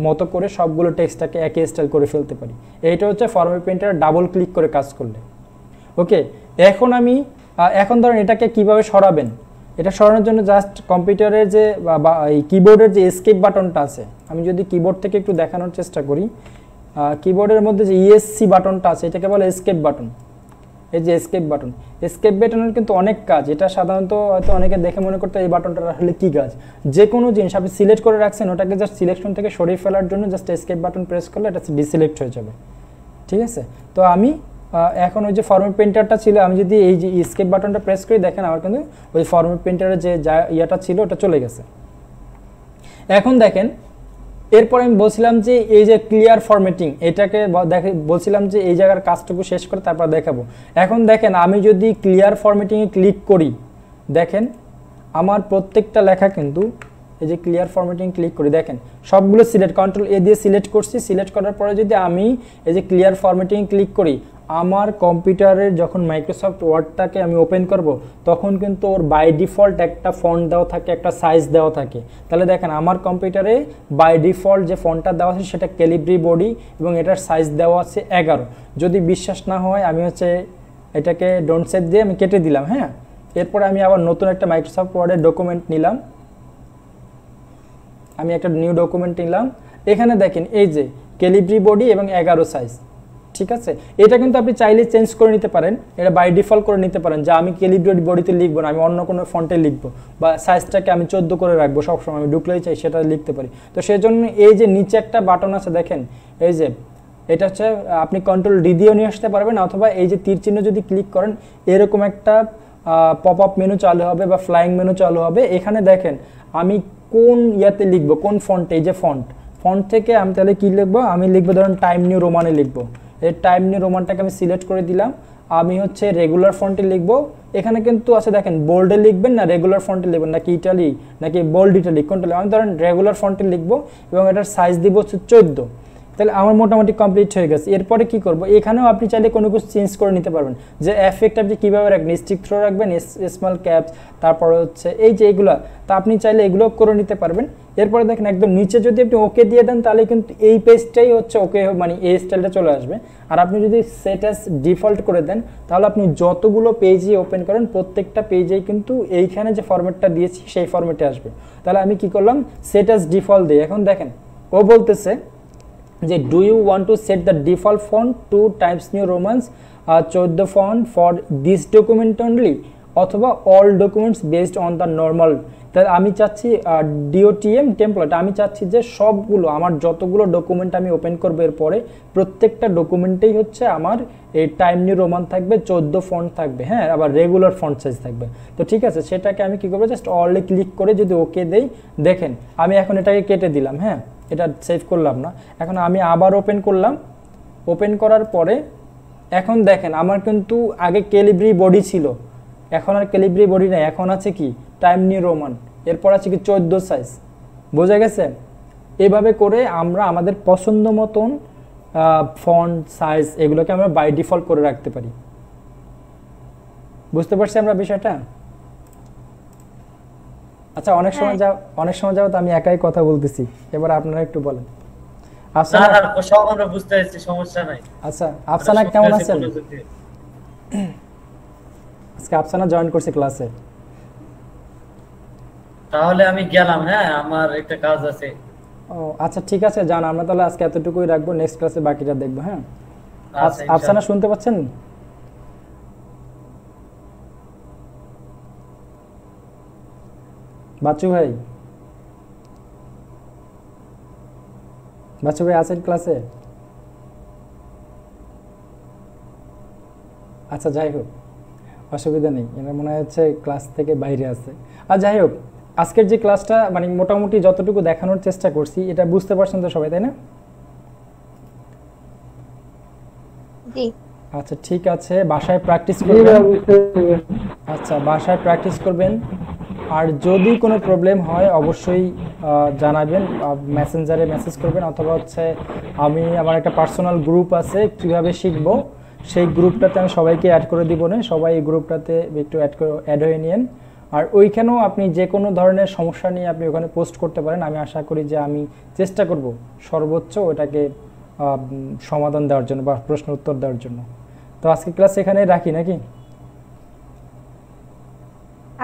মতো করে সবগুলো টেক্সটটাকে একই স্টাইল করে ফেলতে পারি। এইটা হচ্ছে ফরম্যাট পেইন্টার ডাবল ক্লিক করে কাজ করলে। ওকে, এখন ধরেন এটাকে কিভাবে সরাবেন, এটা সরানোর জন্য জাস্ট কম্পিউটারের যে এই কিবোর্ডের যে এসকেপ বাটনটা আছে, আমি যদি কিবোর্ড থেকে একটু দেখানোর চেষ্টা করি, কিবোর্ডের মধ্যে যে ইএসসি বাটনটা আছে এটাকে বলে এসকেপ বাটন। এই যে এসকেপ বাটনের কিন্তু অনেক কাজ। এটা সাধারণত হয়তো অনেকে দেখে মনে করতে এই বাটনটা আসলে কী কাজ। যে কোনো জিনিস আপনি সিলেক্ট করে রাখছেন, ওটাকে জাস্ট সিলেকশন থেকে সরিয়ে ফেলার জন্য জাস্ট এসকেপ বাটন প্রেস করলে এটা ডিসিলেক্ট হয়ে যাবে। ঠিক আছে, তো আমি এখন ওই যে ফরম্যাট পেইন্টারটা ছিল, আমি যদি এই যে এসকেপ বাটনটা প্রেস করি, দেখেন আমার কিন্তু ওই ফরম্যাট পেইন্টারের যে ইয়েটা ছিল ওটা চলে গেছে। এখন দেখেন এরপর আমি বলছিলাম যে এই যে ক্লিয়ার ফরম্যাটিং, এটাকে বলছিলাম যে এই জায়গার কাজটুকু শেষ করে তারপর দেখাবো। এখন দেখেন আমি যদি ক্লিয়ার ফরম্যাটিংয়ে ক্লিক করি, দেখেন আমার প্রত্যেকটা লেখা কিন্তু এই যে ক্লিয়ার ফরম্যাটিং ক্লিক করি, দেখেন সবগুলো সিলেক্ট, কন্ট্রোল এ দিয়ে সিলেক্ট করছি। সিলেক্ট করার পরে যদি আমি এই যে ক্লিয়ার ফরম্যাটিং ক্লিক করি, আমার কম্পিউটারের যখন মাইক্রোসফট ওয়ার্ডটাকে আমি ওপেন করব তখন কিন্তু ওর বাই ডিফল্ট একটা ফন্ট দেওয়া থাকে, একটা সাইজ দেওয়া থাকে। তাহলে দেখেন আমার কম্পিউটারে বাই ডিফল্ট যে ফন্টটা দেওয়া আছে সেটা ক্যালিব্রি বডি এবং এটার সাইজ দেওয়া আছে 11। যদি বিশ্বাস না হয় আমি হচ্ছে এটাকে ডোন্ট সেভ দিয়ে আমি কেটে দিলাম। হ্যাঁ, এরপরে আমি আবার নতুন একটা মাইক্রোসফট ওয়ার্ডের ডকুমেন্ট নিলাম, আমি একটা নিউ ডকুমেন্ট নিলাম, এখানে দেখেন এই যে ক্যালিব্রি বডি এবং 11 সাইজ, ঠিক আছে। এটা কিন্তু আপনি চাইলে চেঞ্জ করে নিতে পারেন, এটা বাই ডিফল্ট করে নিতে পারেন যে আমি ক্যালিব্রি বডিতে লিখবো না, আমি অন্য কোনো ফন্টে লিখবো, বা সাইজটাকে আমি 14 করে রাখবো সবসময়, আমি ঢুকলেই চাই সেটা লিখতে পারি। তো সেই জন্য এই যে নিচে একটা বাটন আছে দেখেন, এই যে এটা হচ্ছে আপনি কন্ট্রোল ডি দিয়েও নিয়ে আসতে পারবেন, অথবা এই যে তীর চিহ্ন যদি ক্লিক করেন এরকম একটা পপ আপ মেনু চালু হবে বা ফ্লাইং মেনু চালু হবে। এখানে দেখেন আমি কোন ইয়াতে লিখবো, কোন ফন্টে, এই যে ফন্ট থেকে আমি তাহলে কি লিখবো, আমি লিখবো ধরুন টাইম নিউ রোমানে লিখবো। এই টাইম নিউ রোমানটাকে আমি সিলেক্ট করে দিলাম, আমি হচ্ছে রেগুলার ফন্টে লিখবো। এখানে কিন্তু আছে দেখেন বোল্ডে লিখবেন না রেগুলার ফন্টে লিখবেন, নাকি ইটালি নাকি বোল্ড ইটালি কোনটা লিখবেন। আমি ধরেন রেগুলার ফন্টে লিখবো এবং এটার সাইজ দিব হচ্ছে 14। তাহলে আমার মোটামুটি কমপ্লিট হয়ে গেছে। এরপরে কি করব, এখানেও আপনি চাইলে কোনো কিছু চেঞ্জ করে নিতে পারবেন, যে এফেক্ট আপনি কীভাবে রাখবেন, স্টিক থ্রো রাখবেন, স্মল ক্যাপস, তারপরে হচ্ছে এই যে এগুলো, তা আপনি চাইলে এগুলো করে নিতে পারবেন। এরপরে দেখেন একদম নিচে যদি আপনি ওকে দিয়ে দেন তাহলে কিন্তু এই পেজটাই হচ্ছে ওকে, মানে এই স্টাইলটা চলে আসবে। আর আপনি যদি সেট অ্যাজ ডিফল্ট করে দেন তাহলে আপনি যতগুলো পেজই ওপেন করেন প্রত্যেকটা পেজেই কিন্তু এইখানে যে ফরম্যাটটা দিয়েছি সেই ফরম্যাটে আসবে। তাহলে আমি কি করলাম, সেট অ্যাজ ডিফল্ট দিই। এখন দেখেন ও বলতেছে যে do you want to set the default font to Times New Romans 14 font for this document only, অথবা all documents based on the normal. তাহলে আমি চাচ্ছি ডিওটিএম টেমপ্লেট, আমি চাচ্ছি যে সবগুলো আমার যতগুলো ডকুমেন্ট আমি ওপেন করবো এরপরে প্রত্যেকটা ডকুমেন্টেই হচ্ছে আমার এই টাইম নিউ রোমান থাকবে, 14 ফন্ট থাকবে, হ্যাঁ, আবার রেগুলার ফন্ট সাইজ থাকবে। তো ঠিক আছে, সেটাকে আমি কি করবো, জাস্ট অলে ক্লিক করে যদি ওকে দেই, দেখেন আমি এখন এটাকে কেটে দিলাম, হ্যাঁ, এটা সেভ করলাম না। এখন আমি আবার ওপেন করলাম, ওপেন করার পরে এখন দেখেন আমার কিন্তু আগে ক্যালিব্রি বডি ছিল, এখন আর ক্যালিব্রি বডি নাই, এখন আছে কি টাইম নিউ রোমান, এরপর আছে কি 14 সাইজ। বোঝা গেছে? এভাবে করে আমরা আমাদের পছন্দ মতন ফন্ট সাইজ এগুলোকে আমরা বাই ডিফল্ট করে রাখতে পারি। বুঝতে পারছি আমরা বিষয়টা? আচ্ছা, অনেক সময় যাও তো আমি একাই কথা বলতেছি, এবার আপনারা একটু বলেন। আফসানা, না সব আমরা বুঝতে পারছি, সমস্যা নাই। আচ্ছা, আফসানা কেমন আছেন? আজকে আফসানা জয়েন করছে ক্লাসে। তাহলে আমি গেলাম, হ্যাঁ, আমার একটা কাজ আছে। ও আচ্ছা, ঠিক আছে, যান। আমরা তাহলে আজকে এতটুকুই রাখবো, নেক্সট ক্লাসে বাকিটা দেখবো। হ্যাঁ, আচ্ছা, আফসানা শুনতে পাচ্ছেন? বাচ্চু ভাই আছেন ক্লাসে? আচ্ছা, যাই হোক, অসুবিধা নেই, এরা মনে হচ্ছে ক্লাস থেকে বাইরে আছে। আর যাই হোক, আজকের যে ক্লাসটা মানে মোটামুটি যতটুকু দেখানোর চেষ্টা করছি এটা বুঝতে পারছেন তো সবাই, তাই না? জি। আচ্ছা, ঠিক আছে, বাসায় প্র্যাকটিস করবেন। আচ্ছা, বাসায় প্র্যাকটিস করবেন, আর যদি কোনো প্রবলেম হয় অবশ্যই জানাবেন, মেসেঞ্জারে মেসেজ করবেন, অথবা হচ্ছে আমি আমার একটা পার্সোনাল গ্রুপ আছে কীভাবে শিখবো, সেই গ্রুপটাতে আমি সবাইকে অ্যাড করে দিব না, সবাই এই গ্রুপটাতে একটু অ্যাড হয়ে নিন। আর ওইখানেও আপনি যে কোনো ধরনের সমস্যা নিয়ে আপনি ওখানে পোস্ট করতে পারেন। আমি আশা করি যে আমি চেষ্টা করব সর্বোচ্চ ওটাকে সমাধান দেওয়ার জন্য বা প্রশ্ন উত্তর দেওয়ার জন্য। তো আজকে ক্লাস এখানে রাখি নাকি?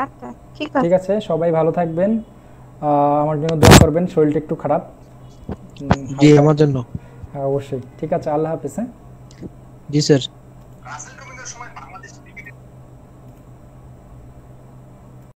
আচ্ছা, ঠিক আছে। ঠিক আছে, সবাই ভালো থাকবেন, আমার জন্য দোয়া করবেন, শরীরটা একটু খারাপ। জি, আমার জন্য অবশ্যই। ঠিক আছে, আল্লাহ হাফেজ। হ্যাঁ, জি স্যার।